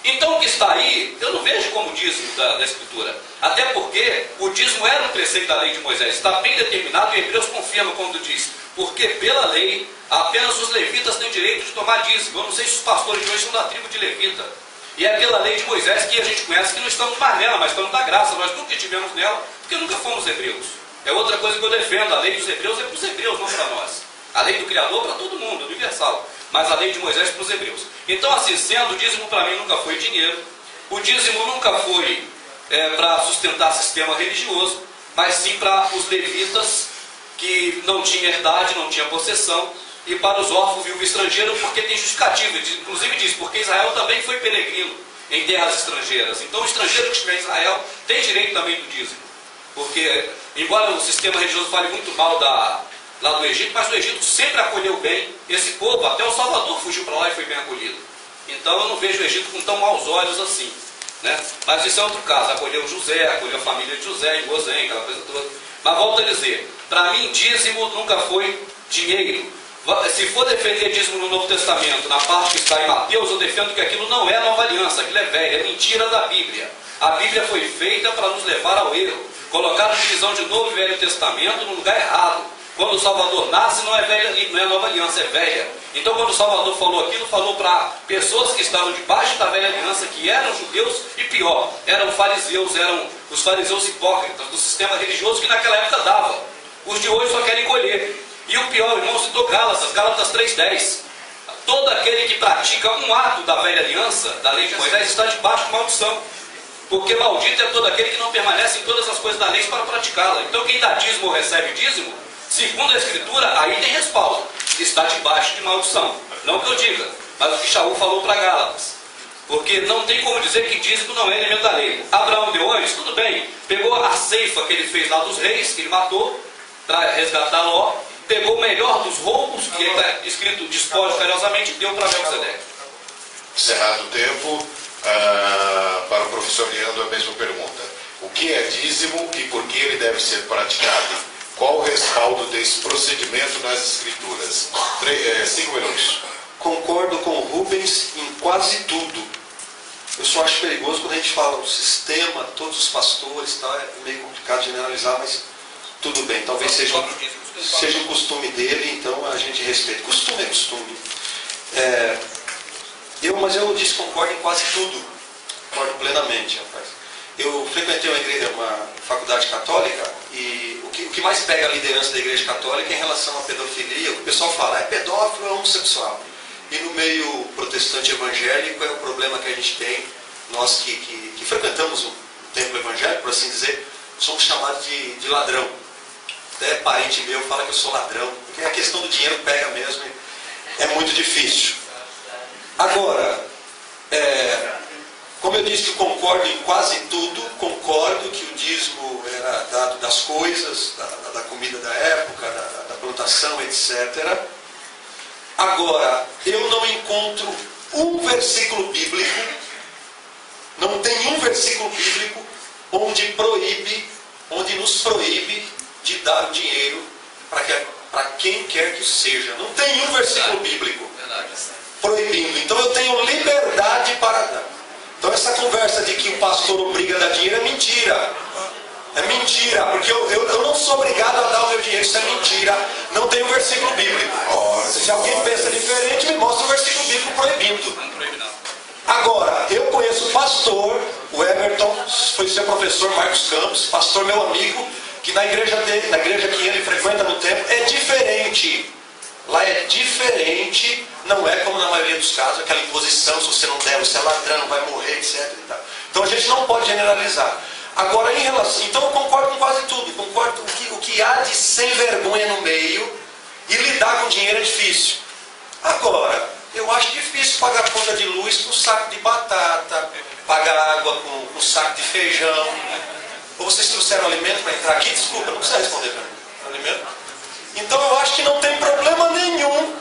Então o que está aí, eu não vejo como dízimo da Escritura. Até porque o dízimo era um preceito da lei de Moisés, está bem determinado e Hebreus confirma quando diz, porque pela lei, apenas os levitas têm direito de tomar dízimo. Eu não sei se os pastores de hoje são da tribo de levita. E é pela lei de Moisés que a gente conhece que não estamos mais nela, mas estamos da graça. Nós nunca estivemos nela, porque nunca fomos hebreus. É outra coisa que eu defendo, a lei dos hebreus é para os hebreus, não para nós. A lei do Criador para todo mundo, universal. Mas a lei de Moisés para os hebreus. Então, assim sendo, o dízimo para mim nunca foi dinheiro. O dízimo nunca foi para sustentar sistema religioso, mas sim para os levitas que não tinham herdade, não tinham possessão, e para os órfãos, viúvo estrangeiro, porque tem justificativa. Inclusive diz, porque Israel também foi peregrino em terras estrangeiras. Então o estrangeiro que estiver em Israel tem direito também do dízimo. Porque, embora o sistema religioso fale muito mal lá do Egito, mas o Egito sempre acolheu bem esse povo, até o Salvador fugiu para lá e foi bem acolhido. Então eu não vejo o Egito com tão maus olhos assim, né? Mas isso é outro caso, acolheu José, acolheu a família de José, em Gozém, aquela coisa toda. Mas volto a dizer, para mim dízimo nunca foi dinheiro. Se for defender dízimo no Novo Testamento, na parte que está em Mateus, eu defendo que aquilo não é nova aliança, aquilo é velho, é mentira da Bíblia. A Bíblia foi feita para nos levar ao erro, colocar a divisão de Novo e Velho Testamento no lugar errado. Quando o Salvador nasce, não é nova aliança, é velha. Então, quando o Salvador falou aquilo, falou para pessoas que estavam debaixo da velha aliança, que eram judeus e pior, eram fariseus, eram os fariseus hipócritas do sistema religioso que naquela época dava. Os de hoje só querem colher. E o pior, irmão, citou Gálatas 3:10. Todo aquele que pratica um ato da velha aliança, da lei de Moisés, está debaixo de maldição. Porque maldito é todo aquele que não permanece em todas as coisas da lei para praticá-la. Então quem dá dízimo ou recebe dízimo, segundo a Escritura, aí tem respaldo. Está debaixo de maldição. Não que eu diga, mas o que Shaul falou para Gálatas. Porque não tem como dizer que dízimo não é elemento da lei. Abraão deu antes, tudo bem. Pegou a ceifa que ele fez lá dos reis, que ele matou, para resgatar Ló. Pegou o melhor dos roubos, que está escrito despojo carinhosamente, e deu para Melquisedeque. Encerrado o tempo, para o professor Leandro a mesma pergunta. O que é dízimo e por que ele deve ser praticado? Qual o respaldo desse procedimento nas Escrituras? 5 minutos. Concordo com o Rubens em quase tudo. Eu só acho perigoso quando a gente fala o sistema, todos os pastores, tá? É meio complicado generalizar, mas tudo bem. Talvez seja o costume dele, então a gente respeita. Costume é costume. Mas eu desconcordo em quase tudo. Concordo plenamente, rapaz. Eu frequentei uma faculdade católica e o que mais pega a liderança da igreja católica é em relação à pedofilia. O pessoal fala, é pedófilo, é homossexual. E no meio protestante evangélico é o problema que a gente tem. Nós que frequentamos o templo evangélico, por assim dizer, somos chamados de ladrão. Até parente meu fala que eu sou ladrão, porque a questão do dinheiro pega mesmo, é muito difícil. Agora, como eu disse que concordo em quase tudo, concordo que o dízimo era dado das coisas, da comida da época, da plantação, etc. Agora, eu não encontro um versículo bíblico, não tem um versículo bíblico onde nos proíbe de dar o dinheiro para quem quer que seja. Não tem um versículo bíblico proibindo. Então eu tenho liberdade para dar. Então essa conversa de que o pastor obriga a dar dinheiro é mentira. É mentira, porque eu não sou obrigado a dar o meu dinheiro, isso é mentira. Não tem um versículo bíblico. Se alguém pensa diferente, me mostra um versículo bíblico proibindo. Agora, eu conheço o pastor, o Everton, foi professor Marcos Campos, pastor meu amigo, que na igreja dele, na igreja que ele frequenta no templo, é diferente. Lá é diferente, não é como na maioria dos casos, aquela imposição, se você não der, você é ladrão, vai morrer, etc. E tal. Então a gente não pode generalizar. Agora, em relação, então eu concordo com quase tudo, concordo com o que há de sem vergonha no meio, e lidar com dinheiro é difícil. Agora, eu acho difícil pagar a conta de luz com saco de batata, pagar água com saco de feijão. Ou vocês trouxeram alimento para entrar aqui? Desculpa, não precisa responder para mim. Alimento? Então eu acho que não tem problema nenhum.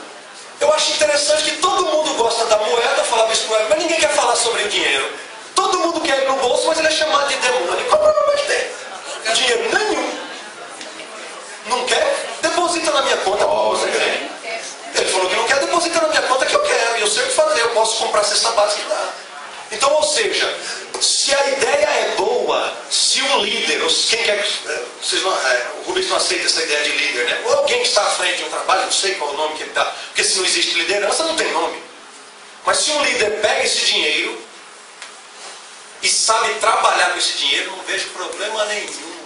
Eu acho interessante que todo mundo gosta da moeda, falava isso com ela, mas ninguém quer falar sobre o dinheiro. Todo mundo quer ir no bolso, mas ele é chamado de demônio. Qual problema que tem? Dinheiro nenhum. Não quer? Deposita na minha conta. Ele falou que não quer, deposita na minha conta que eu quero. E eu sei o que fazer, eu posso comprar a cesta básica e dar. Então, ou seja, se a ideia é boa, se um líder, quem quer, o Rubens não aceita essa ideia de líder, né? Ou alguém que está à frente de um trabalho, não sei qual o nome que ele dá, porque se não existe liderança, não tem nome. Mas se um líder pega esse dinheiro e sabe trabalhar com esse dinheiro, não vejo problema nenhum.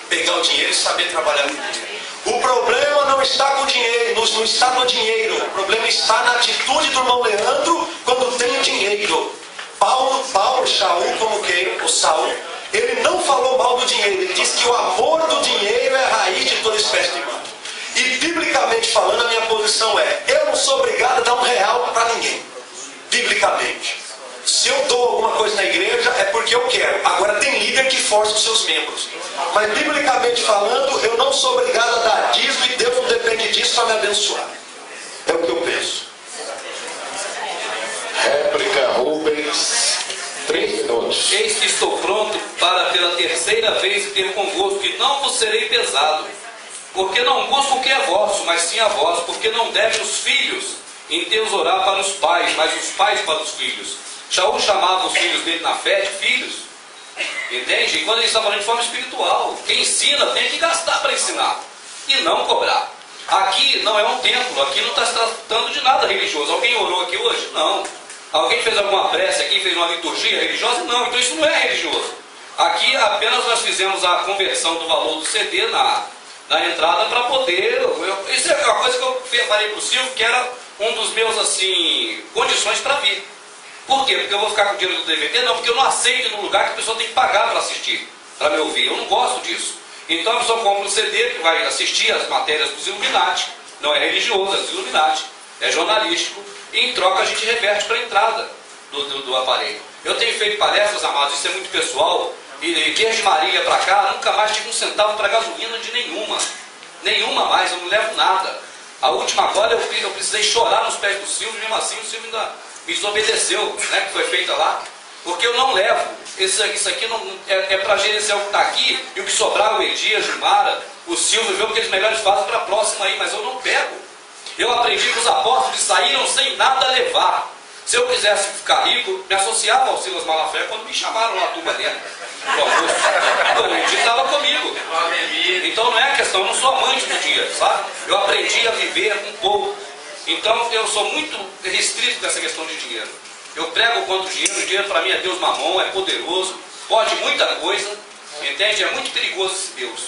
Pegar o dinheiro e saber trabalhar com o dinheiro. O problema não está com o dinheiro, não está no dinheiro. O problema está na atitude do irmão Leandro quando tem o dinheiro. Paulo, Shaul, como que o Saul, ele não falou mal do dinheiro. Ele disse que o amor do dinheiro é a raiz de toda espécie de mal. E biblicamente falando, a minha posição é: eu não sou obrigado a dar R$1 para ninguém. Biblicamente. Se eu dou alguma coisa na igreja, é porque eu quero. Agora tem líder que força os seus membros. Mas biblicamente falando, eu não sou obrigado a dar dízimo e Deus não depende disso para me abençoar. É o que eu penso. Réplica, Rubens. 3 minutos. Eis que estou pronto para pela terceira vez ter convosco, e não vos serei pesado. Porque não busco o que é vosso, mas sim a vós. Porque não devem os filhos entesourar para os pais, mas os pais para os filhos. Shaul chamava os filhos dele na fé de filhos. Entende? E quando ele está falando de forma espiritual, quem ensina tem que gastar para ensinar e não cobrar. Aqui não é um templo, aqui não está se tratando de nada religioso. Alguém orou aqui hoje? Não. Alguém fez alguma prece aqui, fez uma liturgia religiosa? Não. Então isso não é religioso. Aqui apenas nós fizemos a conversão do valor do CD na entrada para poder... Isso é uma coisa que eu falei para o Silvio, que era um dos meus, assim, condições para vir. Por quê? Porque eu vou ficar com o dinheiro do DVD? Não, porque eu não aceito ir num lugar que a pessoa tem que pagar para assistir, para me ouvir. Eu não gosto disso. Então a pessoa compra um CD que vai assistir as matérias dos Illuminati. Não é religioso, é dos Illuminati. É jornalístico. E em troca a gente reverte para a entrada do aparelho. Eu tenho feito palestras, amados, isso é muito pessoal. E desde Marília para cá, nunca mais tive um centavo para gasolina de nenhuma. Nenhuma mais, eu não levo nada. A última agora eu precisei chorar nos pés do Silvio, mesmo assim o Silvio ainda me desobedeceu, né, que foi feita lá, porque eu não levo. Isso aqui não, é para gerenciar o que está aqui, e o que sobrar, o Edia, a Gilmara, o Silvio, ver o que eles melhores fazem para a próxima aí, mas eu não pego. Eu aprendi que os apóstolos saíram sem nada levar. Se eu quisesse ficar rico, me associava ao Silas Malafaia quando me chamaram na turma dele. O Edia estava comigo. Então não é questão, eu não sou amante do dinheiro, sabe? Eu aprendi a viver com pouco. Então eu sou muito restrito com essa questão de dinheiro. Eu prego contra o dinheiro para mim é Deus mamon, é poderoso, pode muita coisa, entende? É muito perigoso esse Deus.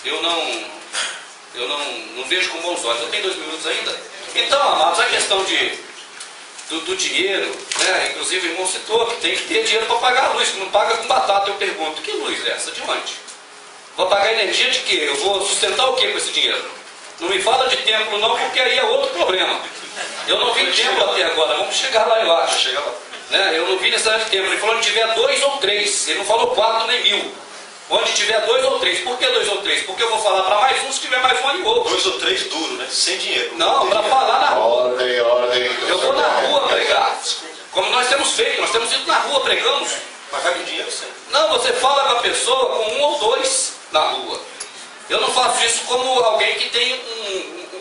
Eu não vejo com bons olhos. Eu tenho 2 minutos ainda. Então, amados, a questão do dinheiro, né? Inclusive o irmão citou que tem que ter dinheiro para pagar a luz, que não paga com batata. Eu pergunto, que luz é essa? De onde? Vou pagar energia de quê? Eu vou sustentar o quê com esse dinheiro? Não me fala de templo não, porque aí é outro problema. Eu não vi templo até agora, vamos chegar lá, eu acho. Chega lá. Né? Eu não vi necessidade de templo. Ele falou onde tiver 2 ou 3. Ele não falou 4 nem 1000. Onde tiver 2 ou 3. Por que 2 ou 3? Porque eu vou falar para mais um se tiver mais um ali outro. 2 ou 3 duro, né? Sem dinheiro. Não, para falar na rua. Ordem. Eu vou na rua pregar. Como nós temos feito, nós temos ido na rua, pregamos. Mas vai com dinheiro sempre. Não, você fala com a pessoa com 1 ou 2 na rua. Eu não faço isso como alguém que tem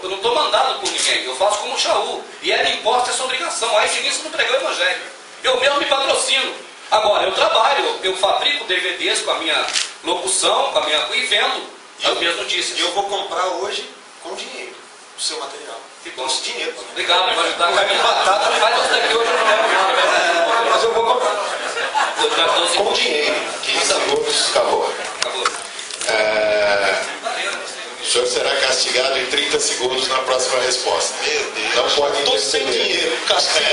eu não estou mandado por ninguém, eu faço como Shaul. E ele imposta essa obrigação. Aí nisso não pregou o evangelho. Eu mesmo me patrocino. Agora, eu trabalho, eu fabrico DVDs com a minha locução, e vendo as minhas notícias. E eu vou comprar hoje com dinheiro o seu material. Com esse dinheiro. Obrigado, vai ajudar a caminhar. Batata, Mas isso daqui hoje eu não levo nada. Mas eu vou comprar. Com dinheiro. 15 minutos. castigado em 30 segundos na próxima resposta. Meu Deus. Não pode Tô sem interceder. dinheiro, castigo.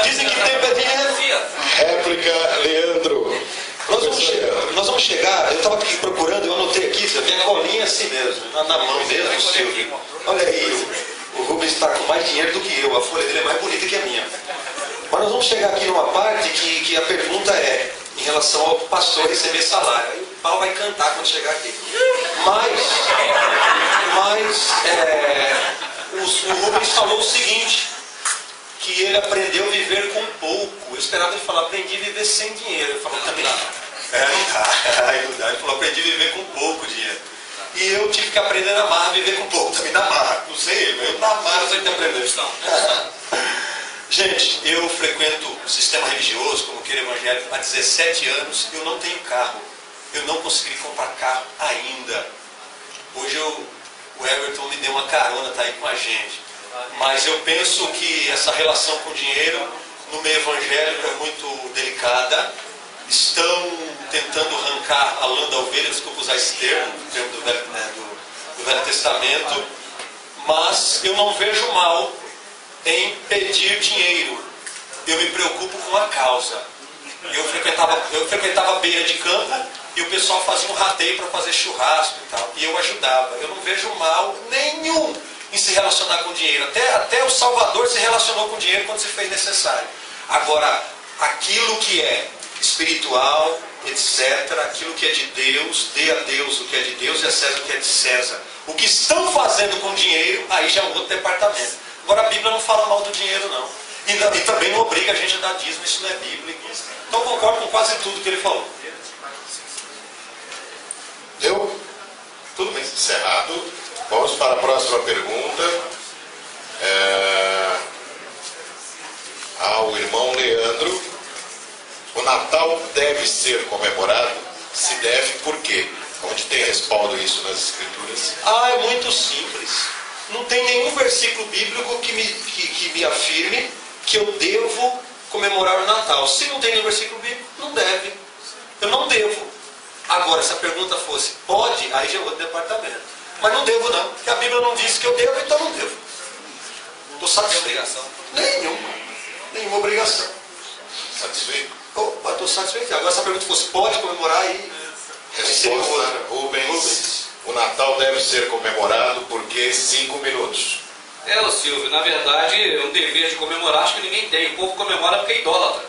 Dizem que tempo é dinheiro. Réplica, Leandro. Nós vamos chegar, eu estava aqui procurando, eu anotei aqui, você vê a colinha assim mesmo, na mão mesmo, Silvio. Olha aí, o Rubens está com mais dinheiro do que eu, a folha dele é mais bonita que a minha. Mas nós vamos chegar aqui numa parte que a pergunta é em relação ao pastor receber salário. Aí o pau vai cantar quando chegar aqui. O Rubens falou o seguinte, que ele aprendeu a viver com pouco. Eu esperava ele falar, aprendi a viver sem dinheiro. Ele falou, também não. Ele falou, aprendi a viver com pouco dinheiro. E eu tive que aprender na marra a viver com pouco. Também na marra. Não sei, eu na marra eu tenho que aprender. Gente, eu frequento o sistema religioso, como queira evangélico, há 17 anos. Eu não tenho carro. Eu não consegui comprar carro ainda. Hoje o Everton me deu uma carona, está aí com a gente. Mas eu penso que essa relação com o dinheiro no meio evangélico é muito delicada. Estão tentando arrancar a lã da ovelha, desculpa usar esse termo do Velho Testamento, mas eu não vejo mal em pedir dinheiro. Eu me preocupo com a causa. Eu frequentava a beira de campo e o pessoal fazia um rateio para fazer churrasco e tal, e eu ajudava. Eu não vejo mal nenhum em se relacionar com dinheiro. Até o Salvador se relacionou com dinheiro quando se fez necessário. Agora, aquilo que é espiritual, etc., aquilo que é de Deus, dê a Deus o que é de Deus e a César o que é de César. O que estão fazendo com dinheiro, aí já é um outro departamento. Agora, a Bíblia não fala mal do dinheiro, não. E também não obriga a gente a dar dízimo, isso não é bíblico. Então, eu concordo com quase tudo que ele falou. Deu? Tudo bem. Encerrado. Vamos para a próxima pergunta. Ao irmão Leandro. O Natal deve ser comemorado? Se deve, por quê? Onde tem respaldo isso nas Escrituras? É muito simples. Não tem nenhum versículo bíblico que me afirme que eu devo comemorar o Natal. Se não tem nenhum versículo bíblico, não deve. Eu não devo. Agora, se a pergunta fosse, pode, aí já é outro departamento. Mas não devo não, porque a Bíblia não diz que eu devo, então não devo. Estou satisfeito. Nenhuma obrigação. Satisfeito? Estou satisfeito. Agora, se a pergunta fosse, pode comemorar, aí seria Resposta, Rubens. O Natal deve ser comemorado porque 5 minutos. Ô Silvio, na verdade, um dever de comemorar acho que ninguém tem. O povo comemora porque é idólatra.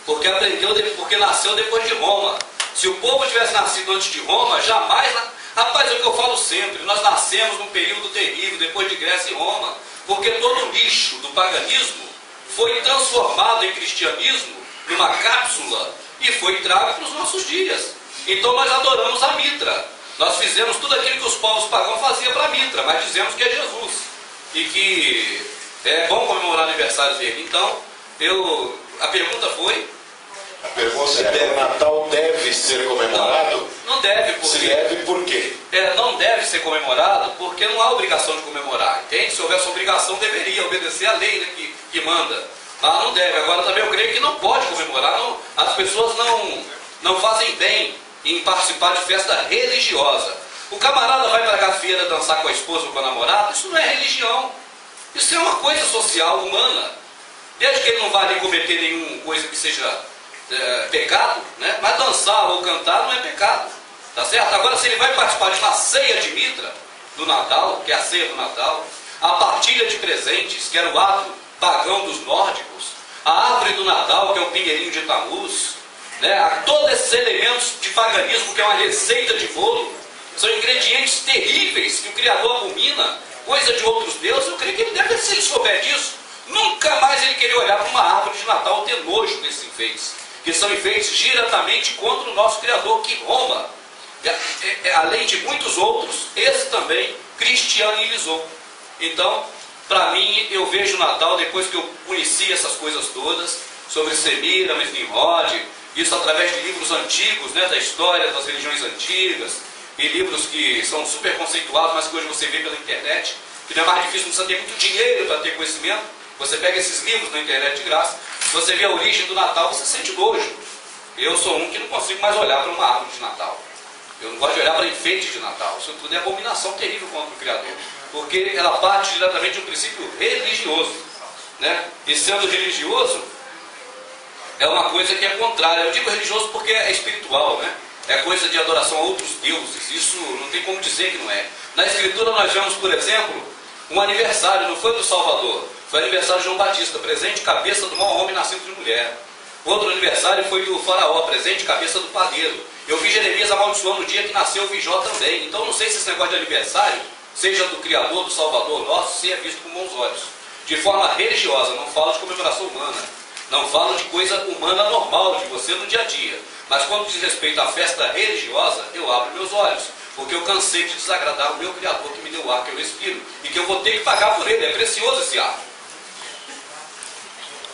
Porque aprendeu, porque nasceu depois de Roma. Se o povo tivesse nascido antes de Roma, jamais... Rapaz, é o que eu falo sempre, nós nascemos num período terrível, depois de Grécia e Roma, porque todo o lixo do paganismo foi transformado em cristianismo, numa cápsula, e foi trago para os nossos dias. Então nós adoramos a Mitra. Nós fizemos tudo aquilo que os povos pagãos faziam para a Mitra, mas dizemos que é Jesus. E que é bom comemorar o aniversário dele. Então, a pergunta foi... A pergunta é, o Natal deve ser comemorado? Não deve, porque... Se deve, por quê? Não deve ser comemorado porque não há obrigação de comemorar, entende? Se houvesse obrigação, deveria obedecer à lei, né, que manda. Mas não deve. Agora também eu creio que não pode comemorar. As pessoas não fazem bem em participar de festa religiosa. O camarada vai para a gafieira dançar com a esposa ou com a namorada, isso não é religião. Isso é uma coisa social, humana. Desde que ele não vá ali cometer nenhuma coisa que seja pecado, né? Mas dançar ou cantar não é pecado. Tá certo? Agora, se ele vai participar de uma ceia de Mitra do Natal, que é a ceia do Natal, a partilha de presentes, que era o ato pagão dos nórdicos, a árvore do Natal, que é o pinheirinho de Tamuz, né? Todos esses elementos de paganismo, que é uma receita de bolo, são ingredientes terríveis que o Criador abomina, coisa de outros deuses. Eu creio que ele deve, se ele souber disso, nunca mais ele querer olhar para uma árvore de Natal ou ter nojo desses enfeites, que são enfeites diretamente contra o nosso Criador, que Roma, além de muitos outros, esse também cristianizou. Então, para mim, eu vejo o Natal, depois que eu conheci essas coisas todas, sobre Semíramis, Nimrod, isso através de livros antigos, né, da história das religiões antigas, e livros que são super conceituados, mas que hoje você vê pela internet, que não é mais difícil, não precisa ter muito dinheiro para ter conhecimento. Você pega esses livros na internet de graça, você vê a origem do Natal, você sente nojo. Eu sou um que não consigo mais olhar para uma árvore de Natal. Eu não gosto de olhar para enfeite de Natal. Isso tudo é abominação terrível contra o Criador. Porque ela parte diretamente de um princípio religioso, né? E sendo religioso, é uma coisa que é contrária. Eu digo religioso porque é espiritual, né? É coisa de adoração a outros deuses. Isso não tem como dizer que não é. Na Escritura nós vemos, por exemplo, um aniversário, não foi do Salvador, foi aniversário de João Batista, presente cabeça do mau homem nascido de mulher. Outro aniversário foi do Faraó, presente cabeça do padeiro. Eu vi Jeremias amaldiçoando no dia que nasceu o Jó também. Então não sei se esse negócio de aniversário, seja do Criador, do Salvador nosso, se é visto com bons olhos. De forma religiosa, não falo de comemoração humana. Não falo de coisa humana normal de você no dia a dia. Mas quando diz respeito à festa religiosa, eu abro meus olhos. Porque eu cansei de desagradar o meu Criador que me deu o ar que eu respiro. E que eu vou ter que pagar por ele. É precioso esse ar.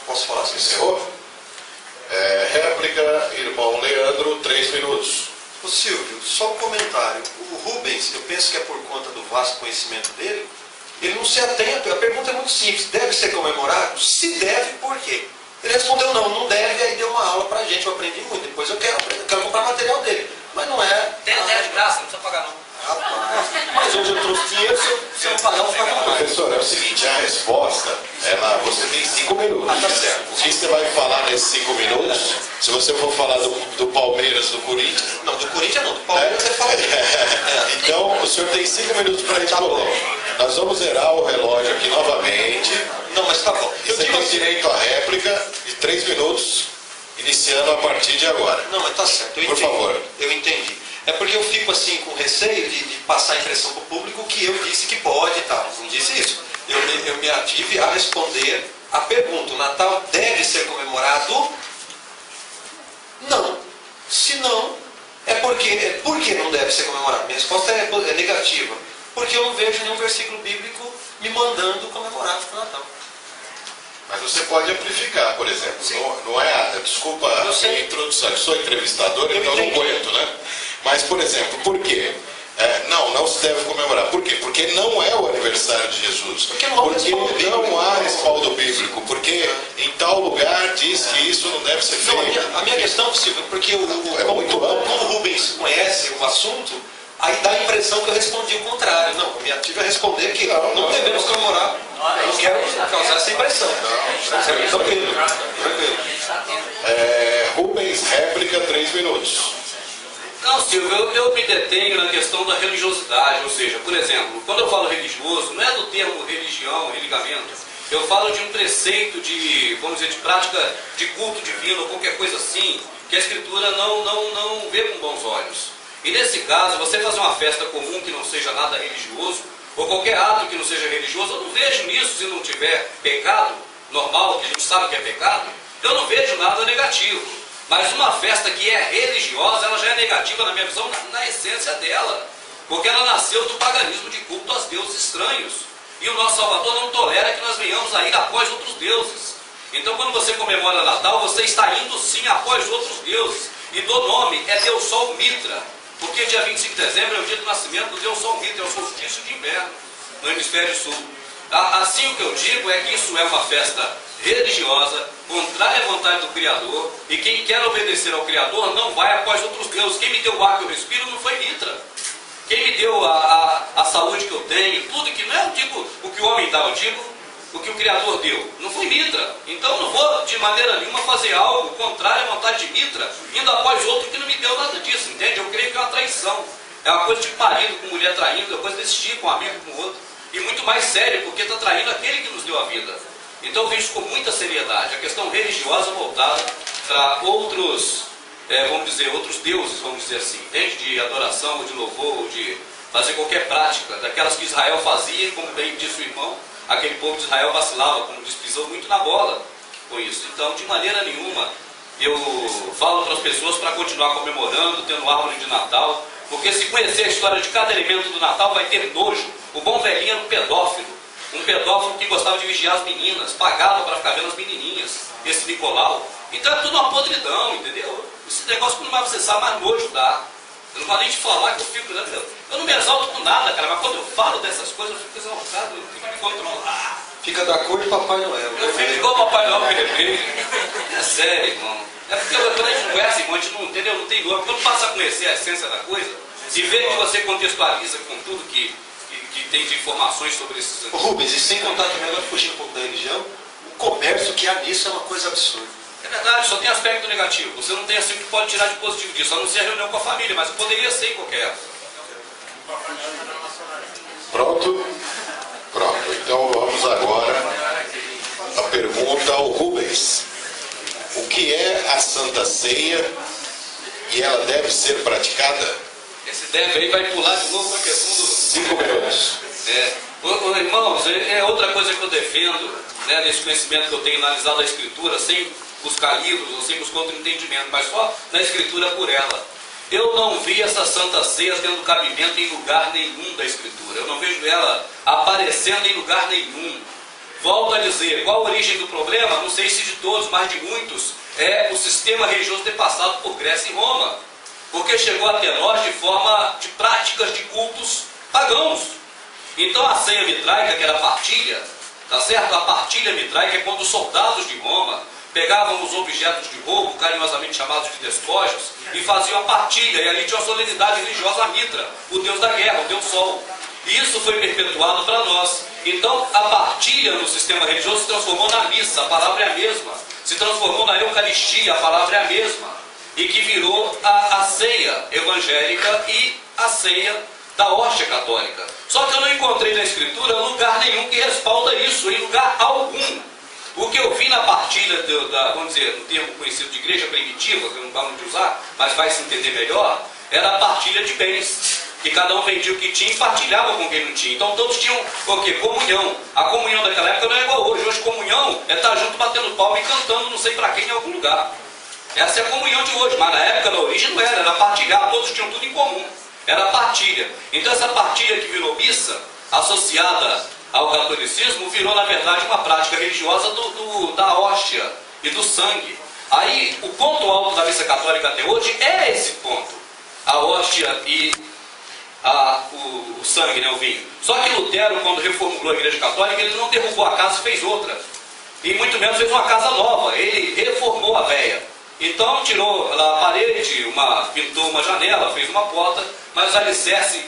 Posso falar assim? Encerrou? Réplica, irmão Leandro, 3 minutos. Ô Silvio, só um comentário. O Rubens, eu penso que é por conta do vasto conhecimento dele, ele não se atém. A pergunta é muito simples. Deve ser comemorado? Se deve, por quê? Ele respondeu não, não deve, aí deu uma aula pra gente, eu aprendi muito. Depois eu quero comprar material dele. Mas não é. Tem ideia de graça, não precisa pagar não. Rapaz, mas hoje eu trouxe dinheiro, se eu não pagar, eu vou ficar com mais. Professor, é o seguinte, a resposta, você tem 5 minutos. Ah, tá certo. O que você vai falar nesses 5 minutos? Se você for falar do Palmeiras, do Corinthians... Não, do Corinthians não, do Palmeiras você fala. Então, o senhor tem 5 minutos para responder. Nós vamos zerar o relógio aqui novamente. Não, mas tá bom. Você tem direito à réplica de 3 minutos, iniciando a partir de agora. Não, mas tá certo. Por favor. Eu entendi. É porque eu fico assim com receio de passar a impressão para o público que eu disse que pode e tal. Não disse isso. Eu me ative a responder a pergunta. O Natal deve ser comemorado? Não. Se não, por que não deve ser comemorado? Minha resposta é negativa. Porque eu não vejo nenhum versículo bíblico me mandando comemorar o Natal. Mas você pode amplificar, por exemplo. Não é, desculpa a minha introdução, eu sou entrevistador, então eu não aguento, né? Mas, por exemplo, por quê? Não se deve comemorar. Por quê? Porque não é o aniversário de Jesus. Porque não há respaldo bíblico. Porque em tal lugar diz que isso não deve ser feito. A minha questão, Silvio, porque como o Rubens conhece o assunto, aí dá a impressão que eu respondi o contrário. Não, eu me ativo a responder que não devemos comemorar. Eu não quero causar essa impressão. Tranquilo. Rubens, réplica, 3 minutos. Não, Silvio, eu me detenho na questão da religiosidade, ou seja, por exemplo, quando eu falo religioso, não é do termo religião, religamento, eu falo de um preceito de, vamos dizer, de prática de culto divino, ou qualquer coisa assim, que a Escritura não vê com bons olhos. E nesse caso, você fazer uma festa comum que não seja nada religioso, ou qualquer ato que não seja religioso, eu não vejo nisso, se não tiver pecado normal, que a gente sabe que é pecado, eu não vejo nada negativo. Mas uma festa que é religiosa, ela já é negativa na minha visão, na essência dela. Porque ela nasceu do paganismo de culto aos deuses estranhos. E o nosso Salvador não tolera que nós venhamos a ir após outros deuses. Então quando você comemora Natal, você está indo sim após outros deuses. E do nome é Deus Sol Mitra. Porque dia 25 de dezembro é o dia do nascimento do Deus Sol Mitra, é o solstício de inverno, no hemisfério sul. Assim o que eu digo é que isso é uma festa religiosa, contrária à vontade do Criador, e quem quer obedecer ao Criador não vai após outros deuses. Quem me deu o ar que eu respiro não foi Mitra. Quem me deu a saúde que eu tenho, tudo que não é, eu digo o que o homem dá, eu digo o que o Criador deu. Não foi Mitra. Então eu não vou de maneira nenhuma fazer algo contrário à vontade de Mitra, indo após outro que não me deu nada disso, entende? Eu creio que é uma traição. É uma coisa de marido com mulher traindo, é coisa desse tipo, um amigo com outro. E muito mais sério, porque está traindo aquele que nos deu a vida. Então eu vejo com muita seriedade a questão religiosa voltada para outros, vamos dizer, outros deuses, vamos dizer assim, entende? De adoração, ou de louvor, ou de fazer qualquer prática, daquelas que Israel fazia, como bem disse o irmão, aquele povo de Israel vacilava, como diz, pisou muito na bola com isso. Então, de maneira nenhuma, eu falo para as pessoas para continuar comemorando, tendo árvore de Natal, porque se conhecer a história de cada elemento do Natal, vai ter nojo. O bom velhinho era um pedófilo que gostava de vigiar as meninas, pagava para ficar vendo as menininhas, esse Nicolau. Então é tudo uma podridão, entendeu? Esse negócio que não vai acessar, mais nojo dá. Eu não vou nem te falar que eu fico... Eu não me exalto com nada, cara, mas quando eu falo dessas coisas, eu fico exaltado, eu fico me controlar. Fica da cor de Papai Noel. Eu fico igual o Papai Noel Peregrino. É sério, irmão. É porque quando a gente conhece, irmão, a gente não, entendeu? Não tem dor. Quando passa a conhecer a essência da coisa, E vê que você contextualiza com tudo que tem de informações sobre esses Ô, Rubens, e sem contar também, agora fugindo um pouco da religião, o comércio que há nisso é uma coisa absurda. É verdade, só tem aspecto negativo. Você não tem assim o que pode tirar de positivo disso, a não ser a reunião com a família, mas poderia ser em qualquer época. Pronto? Pronto. Então vamos agora à pergunta ao Rubens. O que é a Santa Ceia e ela deve ser praticada? Esse deve aí vai pular de novo para a questão do... 5 minutos. Irmãos, é outra coisa que eu defendo, né, nesse conhecimento que eu tenho analisado a Escritura, sem buscar livros ou sem buscar outro entendimento, mas só na Escritura por ela. Eu não vi essa Santa Ceia tendo cabimento em lugar nenhum da Escritura. Eu não vejo ela aparecendo em lugar nenhum. Volto a dizer, qual a origem do problema? Não sei se de todos, mas de muitos, é o sistema religioso ter passado por Grécia e Roma. Porque chegou até nós de forma de práticas de cultos pagãos. Então a ceia mitraica, que era a partilha, tá certo? A partilha mitraica é quando os soldados de Roma pegavam os objetos de roubo, carinhosamente chamados de despojos, e faziam a partilha, e ali tinha uma solenidade religiosa a Mitra, o deus da guerra, o deus Sol. E isso foi perpetuado para nós. Então a partilha no sistema religioso se transformou na missa, a palavra é a mesma. Se transformou na Eucaristia, a palavra é a mesma. E que virou a ceia evangélica e a ceia da hóstia católica. Só que eu não encontrei na Escritura lugar nenhum que respalda isso, em lugar algum. O que eu vi na partilha, vamos dizer, no termo conhecido de igreja primitiva, que eu não gosto de usar, mas vai se entender melhor, era a partilha de bens, que cada um vendia o que tinha e partilhava com quem não tinha. Então todos tinham o quê? Comunhão. A comunhão daquela época não é igual hoje. Hoje comunhão é estar junto batendo palma e cantando não sei para quem em algum lugar. Essa é a comunhão de hoje, mas na época, na origem, não era partilhar, todos tinham tudo em comum. Era partilha. Então essa partilha que virou missa, associada ao catolicismo, virou na verdade uma prática religiosa da hóstia e do sangue. Aí o ponto alto da missa católica até hoje é esse ponto, a hóstia e o sangue, né, o vinho. Só que Lutero, quando reformulou a igreja católica, ele não derrubou a casa e fez outra, e muito menos fez uma casa nova, ele reformou a véia. Então tirou a parede, pintou uma janela, fez uma porta, mas alicerce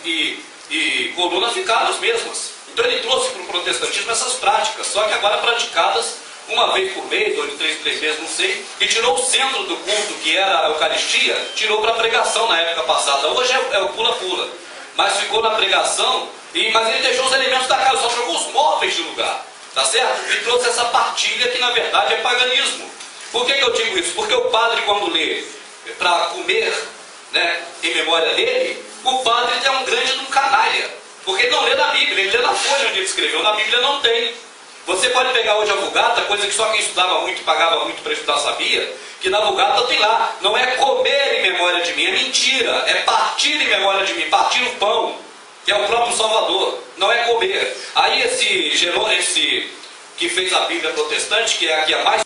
e coluna ficaram as mesmas. Então ele trouxe para o protestantismo essas práticas, só que agora praticadas uma vez por mês, ou de 3 em 3 meses, não sei, e tirou o centro do culto, que era a Eucaristia, tirou para a pregação na época passada. Hoje é o pula-pula, mas ficou na pregação, mas ele deixou os elementos da casa, só trocou os móveis de lugar, tá certo? E trouxe essa partilha que na verdade é paganismo. Por que eu digo isso? Porque o padre, quando lê para comer, né, em memória dele, o padre é um grande canalha. Porque ele não lê na Bíblia, ele lê na folha onde ele escreveu. Na Bíblia não tem. Você pode pegar hoje a Vulgata, coisa que só quem estudava muito, pagava muito para estudar sabia, que na Vulgata tem lá, não é comer em memória de mim, é mentira, é partir em memória de mim, partir o pão, que é o próprio Salvador, não é comer. Aí esse que fez a Bíblia protestante, que é a que é mais